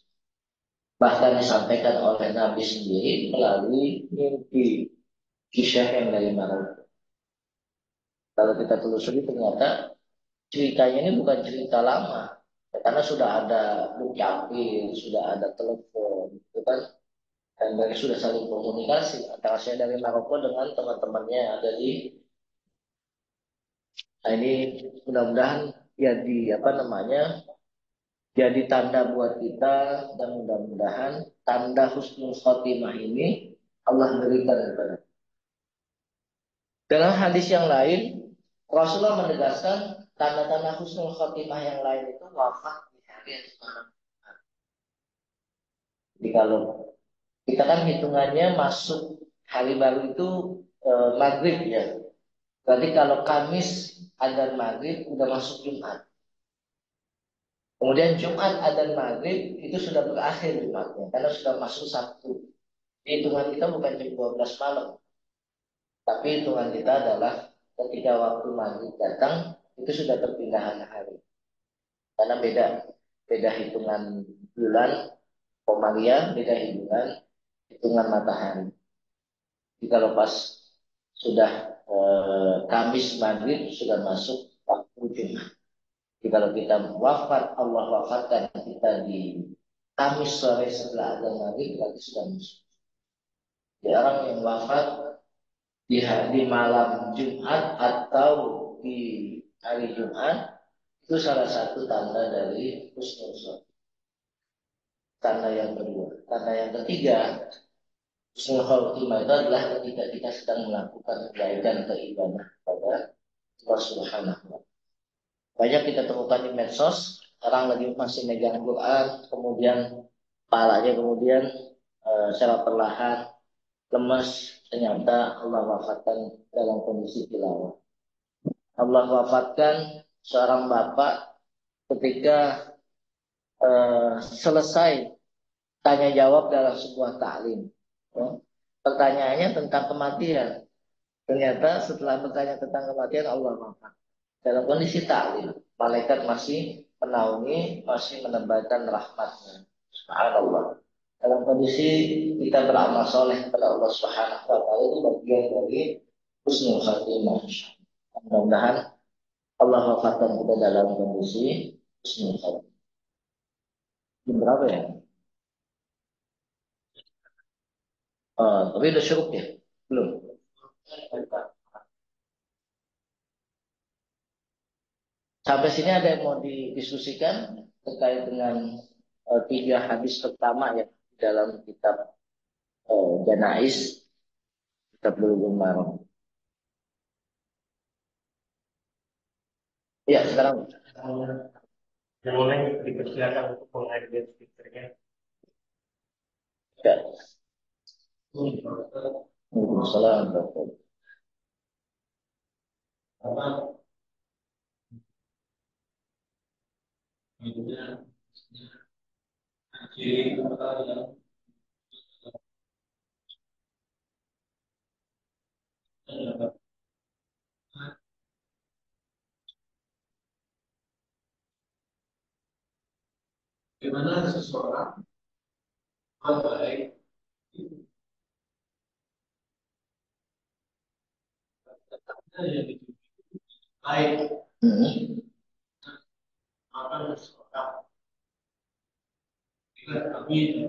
Bahkan disampaikan oleh Nabi sendiri melalui mimpi kisah yang dari Maroko. Kalau kita telusuri ternyata ceritanya ini bukan cerita lama. Ya, karena sudah ada dukcapil, sudah ada telepon, gitu kan? Dan mereka sudah saling komunikasi antara saya dari Maroko dengan teman-temannya yang ada di. Nah ini mudah-mudahan ya di apa namanya jadi tanda buat kita dan mudah-mudahan tanda husnul khotimah ini Allah berikan kepada kita. Dalam hadis yang lain Rasulullah menegaskan tanda-tanda husnul khotimah yang lain itu wafat di hari yang semalam. Jadi kalau kita kan hitungannya masuk hari baru itu maghrib ya. Berarti kalau Kamis adzan maghrib udah masuk Jumat. Kemudian Jumat adzan maghrib itu sudah berakhir Jumatnya karena sudah masuk Sabtu. Hitungan kita bukan jam 12 malam, tapi hitungan kita adalah ketika waktu maghrib datang itu sudah perpindahan hari. Karena beda beda hitungan bulan Komariah, beda hitungan matahari. Jadi kalau pas sudah Kamis maghrib sudah masuk waktu Jumat. Jadi kalau kita wafat, Allah wafatkan kita di Kamis sore setelah azan maghrib berarti sudah masuk. Jadi orang yang wafat di malam Jumat atau di hari Jumat itu salah satu tanda dari husnul khotimah. Tanda yang kedua, tanda yang ketiga, husnul khotimah itu adalah ketika kita sedang melakukan kebaikan atau ibadah kepada Allah Subhanahu wa. Banyak kita temukan di medsos, orang lagi masih megang Quran, kemudian palanya kemudian secara perlahan lemas, ternyata Allah wafatkan dalam kondisi tilawah. Allah wafatkan seorang bapak ketika selesai tanya jawab dalam sebuah taklim. Ya. Pertanyaannya tentang kematian. Ternyata setelah bertanya tentang kematian Allah wafat. Dalam kondisi taklim, malaikat masih menaungi, masih menebarkan rahmatnya. Subhanallah. Dalam kondisi kita beramal soleh kepada Allah Subhanahu wa taala itu bagian dari husnul khatimah. Mudah-mudahan Allah wafatkan kita dalam kondisi husnul khatimah. Jam berapa ya? Tapi udah syuruk ya? Belum. Sampai sini ada yang mau didiskusikan terkait dengan tiga hadis pertama ya dalam kitab Janais, kitab Bulughul Maram. Ya, sekarang Yang mulai dipersilakan untuk mengajukan speakernya. ya. Waalaikumsalam. Gimana seseorang baik yang baik Hmm. akan seseorang jika kami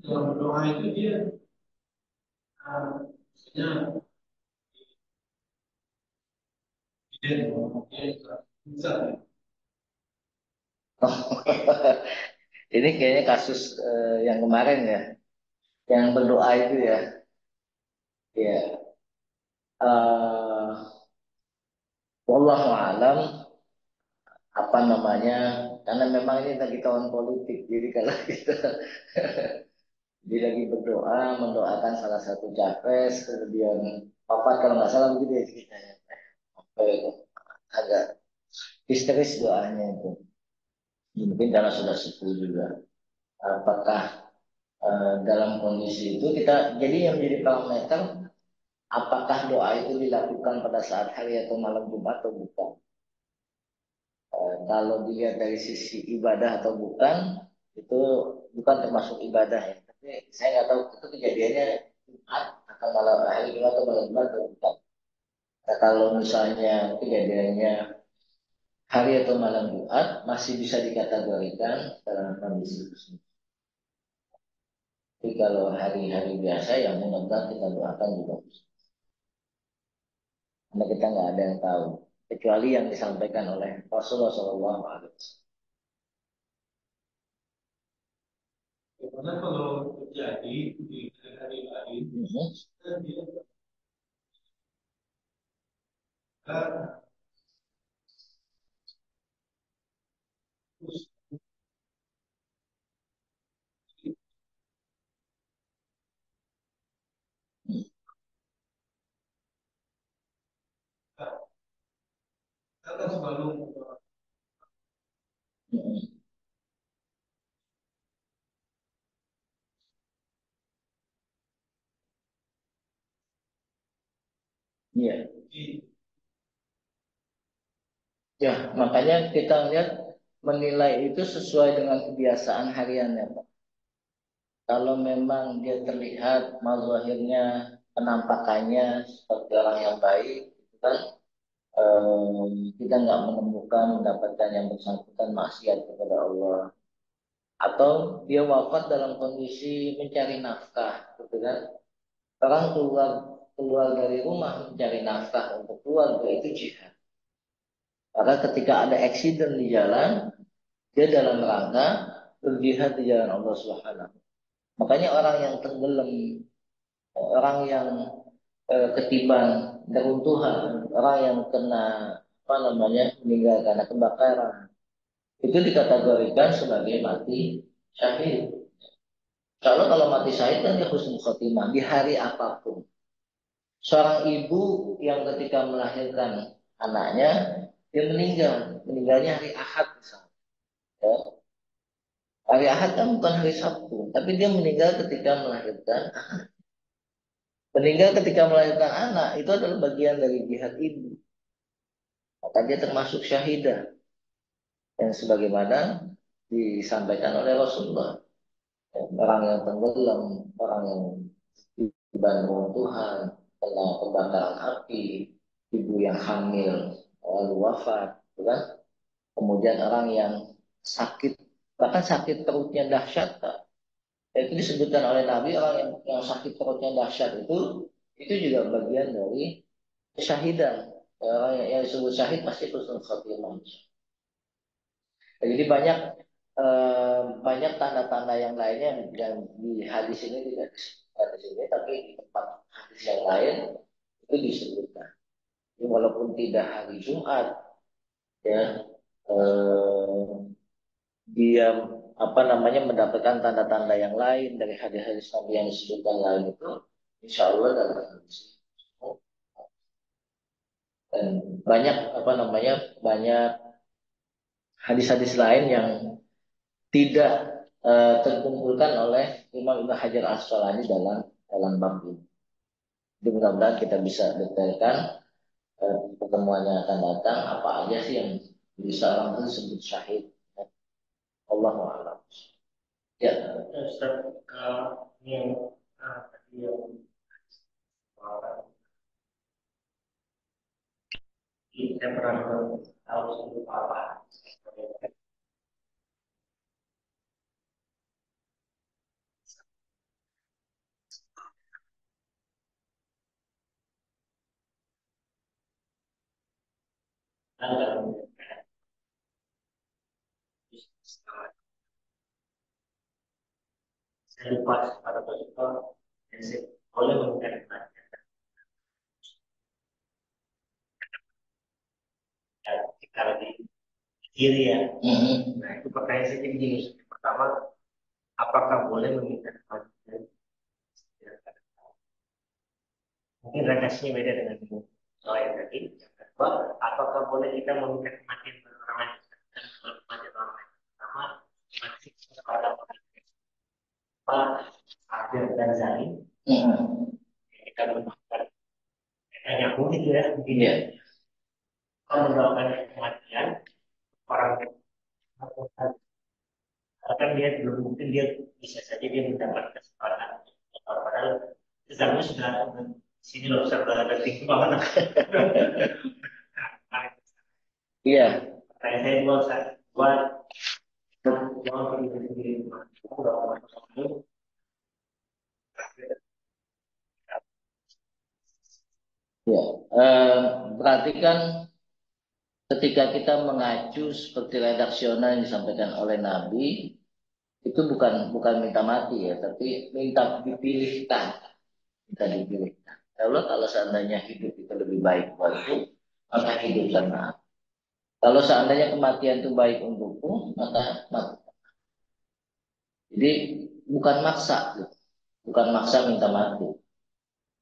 dalam berdoa itu dia misalnya dia bisa Ini kayaknya kasus yang kemarin ya, yang berdoa itu ya. Ya, wallahu alam apa namanya? Karena memang ini lagi tahun politik, jadi kalau kita Dia lagi berdoa, mendoakan salah satu capres, kemudian wafat kalau nggak salah begitu ya ceritanya. Apa itu? Agak histeris doanya itu. Ya, mungkin karena sudah sepuh juga. Apakah dalam kondisi itu kita jadi yang menjadi parameter apakah doa itu dilakukan pada saat hari atau malam Jumat atau bukan? Kalau dilihat dari sisi ibadah atau bukan, itu bukan termasuk ibadah ya. Tapi saya nggak tahu itu kejadiannya Jumat atau malam hari Jumat atau malam Jumat atau bukan. Nah, kalau misalnya kejadiannya hari atau malam Jumat masih bisa dikategorikan dalam kondisi itu. Tapi kalau hari-hari biasa yang mudah-mudahan kita doakan juga bisa. Karena kita nggak ada yang tahu kecuali yang disampaikan oleh Rasulullah SAW. Karena kalau terjadi di hari lain, kan dia akan terus kita akan selalu Iya. di Ya, makanya kita lihat menilai itu sesuai dengan kebiasaan hariannya, Pak. Kalau memang dia terlihat mazahirnya, penampakannya seperti orang yang baik, itu kan kita nggak menemukan mendapatkan yang bersangkutan maksiat kepada Allah. Atau dia wafat dalam kondisi mencari nafkah, gitu kan? Orang keluar keluar dari rumah mencari nafkah untuk keluarga itu jihad. Karena ketika ada accident di jalan, dia dalam rangka berjihad di jalan Allah Subhanahu. Makanya orang yang tenggelam, orang yang ketiban neruntuhan, orang yang kena apa namanya meninggal karena kebakaran, itu dikategorikan sebagai mati syahid. Kalau mati syahid kan dia husnul khotimah di hari apapun. Seorang ibu yang ketika melahirkan anaknya, dia meninggalnya hari Ahad misalnya. Ya. Hari Ahad kan bukan hari Sabtu, tapi dia meninggal ketika melahirkan. Meninggal ketika melahirkan anak itu adalah bagian dari jihad ibu. Maka dia termasuk syahidah yang sebagaimana disampaikan oleh Rasulullah. Orang yang tenggelam, orang yang dibantu Tuhan, kena kebakaran api, ibu yang hamil lalu wafat, gitu kan? Kemudian orang yang sakit, bahkan sakit perutnya dahsyat, Kak. Itu disebutkan oleh Nabi orang yang sakit perutnya dahsyat itu juga bagian dari kesyahidan. Orang yang disebut syahid pasti husnul khotimah. Jadi banyak tanda-tanda yang lainnya yang di hadis ini tidak disebutkan di sini, tapi di tempat hadis yang lain itu disebutkan. Jadi walaupun tidak hari Jumat, ya eh, dia apa namanya mendapatkan tanda-tanda yang lain dari hadis-hadis Nabi yang disebutkan lain itu, insya Allah dalam hadis itu. Dan banyak apa namanya banyak hadis-hadis lain yang tidak terkumpulkan oleh Imam Ibnu Hajar Asqalani dalam bab ini. Jadi mudah-mudahan kita bisa detailkan pertemuan yang akan datang apa aja sih yang bisa orang itu sebut syahid. Allah a'lam. Ya, Ustaz, kalau yang tadi yang saya pernah tahu sebelum apa dalam saya lupa pada waktu itu dan saya boleh meminta kalau di kiri ya. Nah itu pertanyaan saya jadi gini. Pertama, apakah boleh meminta Mungkin redaksinya beda dengan soal yang tadi. Yang kedua, apakah boleh kita meminta kematian orang lain dan kematian orang lain? Pertama, masih kepada Pak Abdul Ghazali. Kita menemukan yang gitu ya, begini ya. Kalau mendoakan kematian orang akan dia belum mungkin dia bisa saja dia mendapat kesempatan. Padahal sedangnya sudah sini loh sudah tinggi banget. Iya. Kayak saya buat jangan sendiri. Ya, berarti kan ketika kita mengacu seperti redaksional yang disampaikan oleh Nabi, itu bukan minta mati ya, tapi minta dipilihkan, minta dipilihkan. Kalau seandainya hidup itu lebih baik buatku, maka hidupkanlah. Kalau seandainya kematian itu baik untukku, maka mati. Jadi bukan maksa, gitu. Bukan maksa minta mati.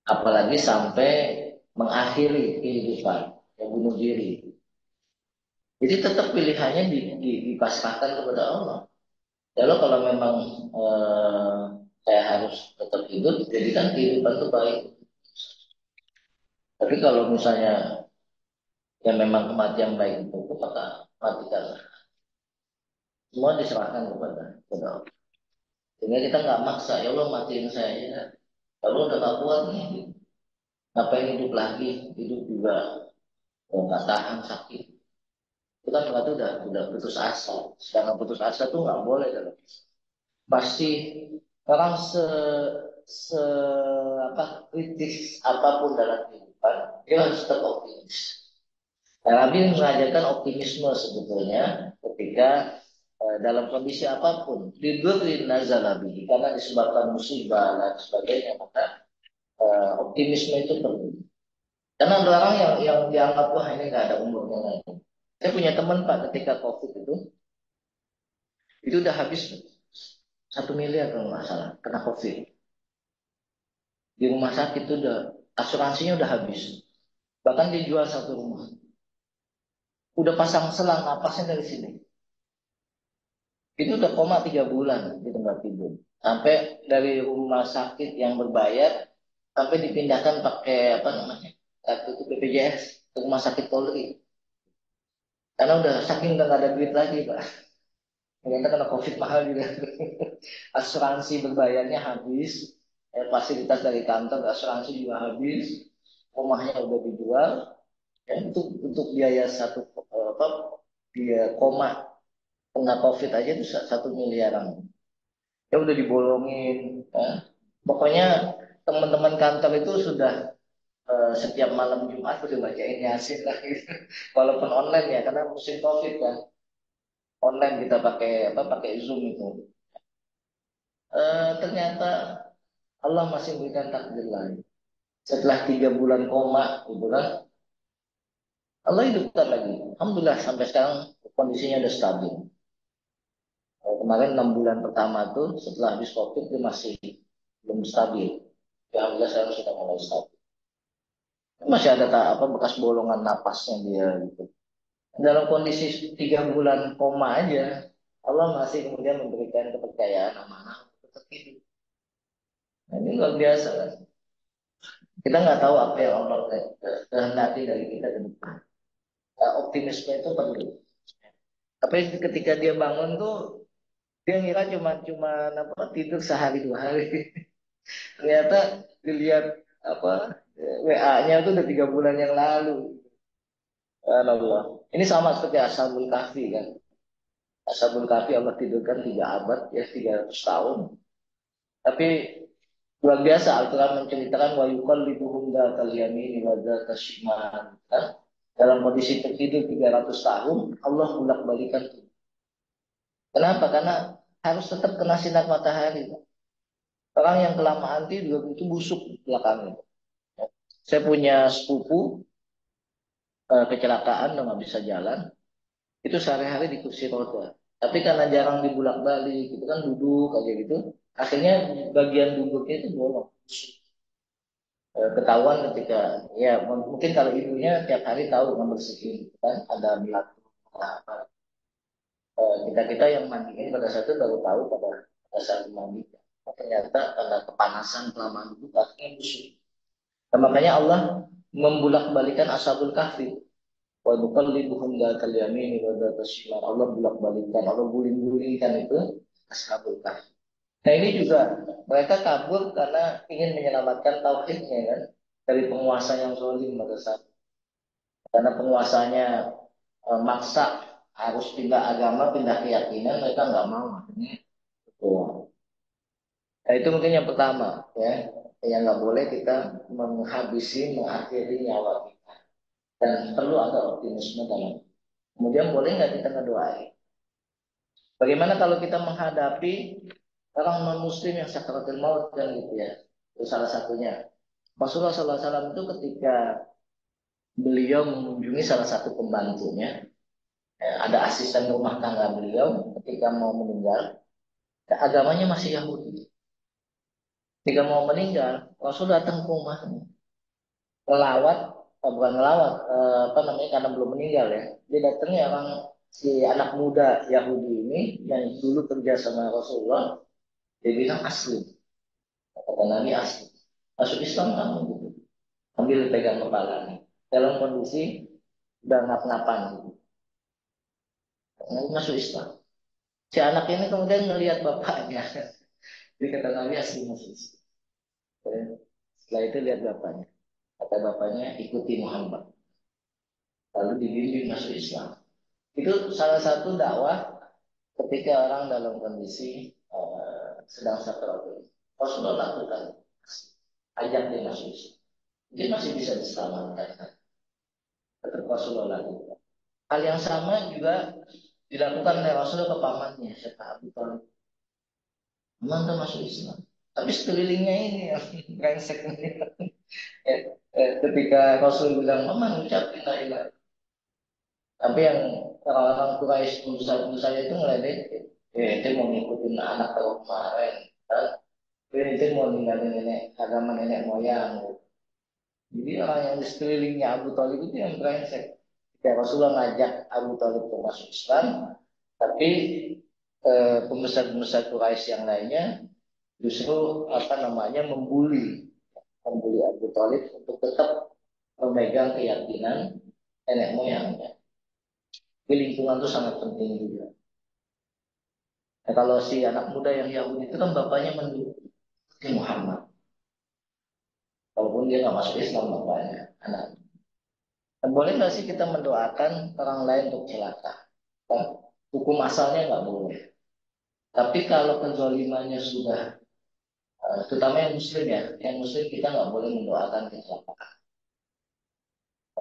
Apalagi sampai mengakhiri kehidupan, yang bunuh diri. Jadi tetap pilihannya dipasrahkan kepada Allah. Kalau memang saya harus tetap hidup, jadikan kehidupan itu baik. Tapi kalau misalnya yang memang kematian baik itu, maka matikanlah. Semua diserahkan kepada Allah. Sehingga kita nggak maksa, ya Allah matiin saya. Ya. Kalau udah nggak kuat nih, ngapain hidup lagi? Hidup juga nggak tahan sakit. Itu kan berarti udah putus asa. Sedangkan putus asa tuh nggak boleh dalam Islam. Pasti orang se apa kritis apapun dalam kehidupan, dia harus tetap optimis. Nah, Nabi mengajarkan optimisme sebetulnya ketika dalam kondisi apapun, diberi nazalabi karena disebabkan musibah dan sebagainya, maka optimisme itu perlu. Karena ada orang yang dianggap wah ini nggak ada umurnya lagi. Saya punya teman Pak ketika COVID itu udah habis 1 miliar kalau nggak salah kena COVID. Di rumah sakit itu udah asuransinya udah habis. Bahkan dijual satu rumah. Udah pasang selang napasnya dari sini. Itu udah koma 3 bulan di tempat tidur. Sampai dari rumah sakit yang berbayar sampai dipindahkan pakai apa namanya kartu BPJS ke rumah sakit Polri. Karena udah saking udah nggak ada duit lagi Pak. Ternyata kena COVID mahal juga. Asuransi berbayarnya habis. Fasilitas dari kantor asuransi juga habis. Rumahnya udah dijual. Ya, untuk biaya satu apa dia koma kena COVID aja itu 1 miliaran. Ya udah dibolongin. Ya. Pokoknya teman-teman kantor itu sudah setiap malam Jumat udah bacain Yasin lah gitu. Walaupun online ya karena musim COVID kan. Online kita pakai apa pakai Zoom itu. Ternyata Allah masih memberikan takdir lain. Setelah 3 bulan koma, gitu kan, Allah hidupkan lagi. Alhamdulillah sampai sekarang kondisinya udah stabil. Kemarin 6 bulan pertama tuh setelah habis COVID dia masih belum stabil. Ya Alhamdulillah sekarang sudah mulai stabil. Masih ada apa bekas bolongan napasnya dia gitu. Dalam kondisi 3 bulan koma aja, Allah masih kemudian memberikan kepercayaan amanah untuk tetap hidup. Nah, ini luar biasa kan. Kita nggak tahu apa yang Allah kehendaki dari kita ke depan. Optimisme itu perlu. Tapi ketika dia bangun tuh dia ngira cuma apa tidur sehari 2 hari. Ternyata dilihat apa WA-nya itu udah 3 bulan yang lalu. Allah. Ini sama seperti Ashabul Kahfi kan. Ashabul Kahfi Allah tidurkan 3 abad ya 300 tahun. Tapi luar biasa Al-Quran menceritakan wa yuqallibuhum dzatal yamini wa dzatal shimal. Dalam kondisi tertidur 300 tahun Allah bolak-balikan. Kenapa? Karena harus tetap kena sinar matahari. Orang yang kelamaan tidur itu busuk belakangnya. Saya punya sepupu kecelakaan dan nggak bisa jalan. Itu sehari-hari di kursi roda. Tapi karena jarang dibulak-balik, itu kan duduk aja gitu. Akhirnya bagian duduknya itu bolong. ketahuan ketika ya mungkin kalau ibunya tiap hari tahu membersihin kan ada melatu apa. Kita kita yang mandiin pada saat itu baru tahu pada saat mandi. Ternyata karena kepanasan kelamaan itu akhirnya busuk. Nah, makanya Allah membulak-balikan ashabul kahfi. Wa nuqallibuhum dzatal yamini wa dzatal shimal. Allah bulak-balikan, Allah guling-gulingkan itu ashabul kahfi. Nah ini juga mereka kabur karena ingin menyelamatkan tauhidnya kan dari penguasa yang zalim pada saat karena penguasanya maksa harus pindah agama, pindah keyakinan, mereka nggak mau akhirnya keluar. Nah, itu mungkin yang pertama ya, yang nggak boleh kita menghabisi, mengakhiri nyawa kita dan perlu ada optimisme dalam. Kemudian boleh nggak kita ngedoain? Bagaimana kalau kita menghadapi orang non Muslim yang sakaratul maut kan gitu ya? Itu salah satunya. Rasulullah SAW itu ketika beliau mengunjungi salah satu pembantunya, ada asisten rumah tangga beliau ketika mau meninggal, agamanya masih Yahudi. Ketika mau meninggal, Rasul datang ke rumahnya, ngelawat, bukan ngelawat, apa namanya karena belum meninggal ya. Dia datangnya orang si anak muda Yahudi ini yang dulu kerja sama Rasulullah, dia bilang asli, kata Nabi asli, masuk Islam kamu gitu, ambil pegang kepalanya, dalam kondisi udah ngap-ngapan gitu. Nabi masuk Islam. Si anak ini kemudian melihat bapaknya, dia kata Nabi asli masuk Islam. Setelah itu lihat bapaknya, kata bapaknya ikuti Muhammad, lalu dibimbing masuk Islam. Itu salah satu dakwah ketika orang dalam kondisi sedang sakaratul. Rasulullah lakukan, ajak dia masuk Islam. Dia masih bisa diselamatkan. Tetap Rasulullah lakukan. Hal yang sama juga dilakukan oleh Rasulullah ke pamannya, Syekh Abu Thalib. Paman masuk Islam. Tapi sekelilingnya ini yang brengsek ini. Ketika Rasul bilang, paman ucapin la ilaha. Tapi yang orang-orang Quraisy pengusaha itu ngeledekin. Itu mau ngikutin anak tahun kemarin. Kan? Itu mau ninggalin nenek, agama nenek moyang. Jadi orang yang di sekelilingnya Abu Thalib itu yang brengsek. Ketika Rasulullah ngajak Abu Thalib untuk masuk Islam, tapi pembesar-pembesar Quraisy yang lainnya justru apa namanya membuli Abu Thalib untuk tetap memegang keyakinan nenek moyangnya. Jadi lingkungan itu sangat penting juga. Nah, kalau si anak muda yang Yahudi itu kan bapaknya mendukung Muhammad. Walaupun dia nggak masuk Islam bapaknya, anak. Nah, boleh nggak sih kita mendoakan orang lain untuk celaka? Nah, hukum asalnya nggak boleh. Tapi kalau kezalimannya sudah, terutama yang Muslim ya, yang Muslim kita nggak boleh mendoakan kecelakaan.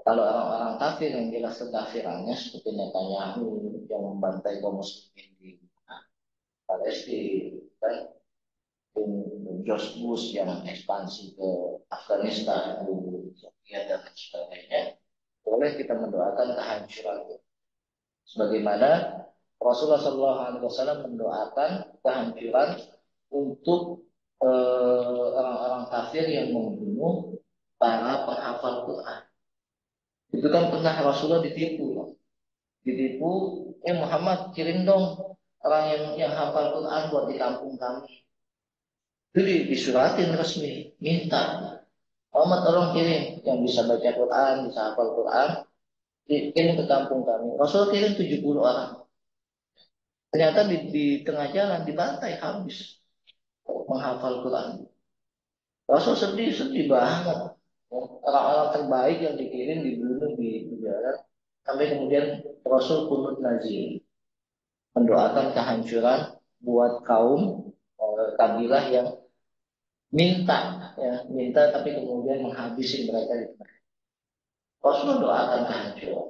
Kalau orang-orang kafir yang jelas kekafirannya seperti Netanyahu yang membantai kaum muslimin di Palestina, kan? George Bush yang ekspansi ke Afghanistan, Soviet dan sebagainya, boleh kita mendoakan kehancuran itu. Sebagaimana Rasulullah SAW mendoakan kehancuran untuk orang-orang kafir yang membunuh para penghafal Quran. Itu kan pernah Rasulullah ditipu, Muhammad kirim dong orang yang hafal Quran buat di kampung kami. Itu disuratin resmi, minta Muhammad tolong kirim yang bisa baca Quran, bisa hafal Quran, kirim ke kampung kami. Rasul kirim 70 orang. Ternyata di tengah jalan dibantai habis menghafal Quran. Rasul sedih banget. Orang-orang terbaik yang dikirim dibunuh di jalan. Sampai kemudian Rasul kunut nazir mendoakan kehancuran buat kaum kabilah yang minta minta tapi kemudian menghabisi mereka di tempat. Rasul doakan kehancuran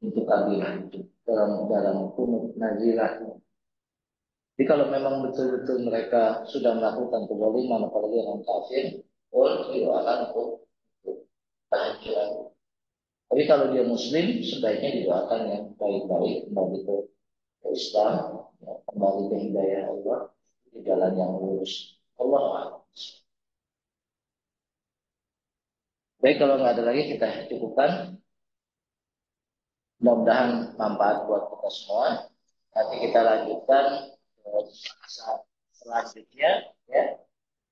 untuk kabilah itu dalam kunut nazilah. Jadi kalau memang betul-betul mereka sudah melakukan kezaliman apalagi orang kafir, boleh didoakan untuk kehancuran. Tapi kalau dia Muslim, sebaiknya didoakan yang baik-baik kembali ke Islam, ya, kembali ke hidayah Allah di jalan yang lurus. Allah. Baik, kalau nggak ada lagi kita cukupkan. Mudah-mudahan manfaat buat kita semua. Nanti kita lanjutkan bahasa selanjutnya ya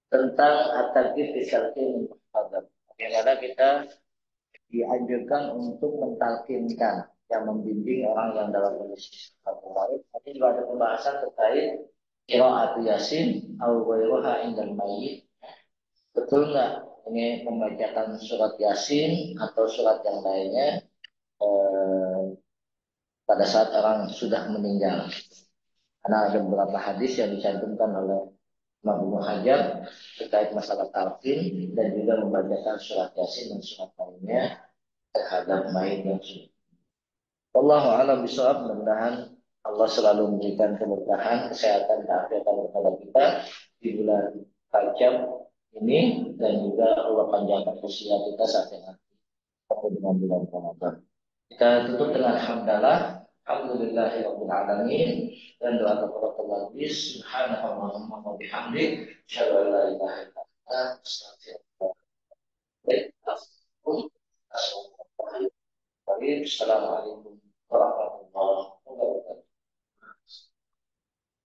tentang at-targhib fi talqin muhadab. Bagaimana kita dianjurkan untuk mentalkinkan yang membimbing orang yang dalam kondisi sakit. Nanti juga ada pembahasan terkait qiraat yasin au ghairuha indal mayyit. Betul nggak ini membacakan surat yasin atau surat yang lainnya eh, pada saat orang sudah meninggal? Karena ada beberapa hadis yang dicantumkan oleh Imam Ibnu Hajar terkait masalah talqin dan juga membacakan surat yasin dan surat lainnya terhadap mayit yang sudah. Wallahu a'lam bishawab. Mudah-mudahan Allah selalu memberikan keberkahan, kesehatan, dan kegiatan kepada kita di bulan Rajab ini dan juga Allah panjangkan usia kita sampai nanti dengan bulan Ramadan. Kita tutup dengan hamdalah. Alhamdulillahirabbil alamin dan doa kepada Subhanallahumma wa bihamdik, asyhadu an la ilaha illa anta, astaghfiruka wa atubu ilaik. Assalamualaikum warahmatullahi wabarakatuh.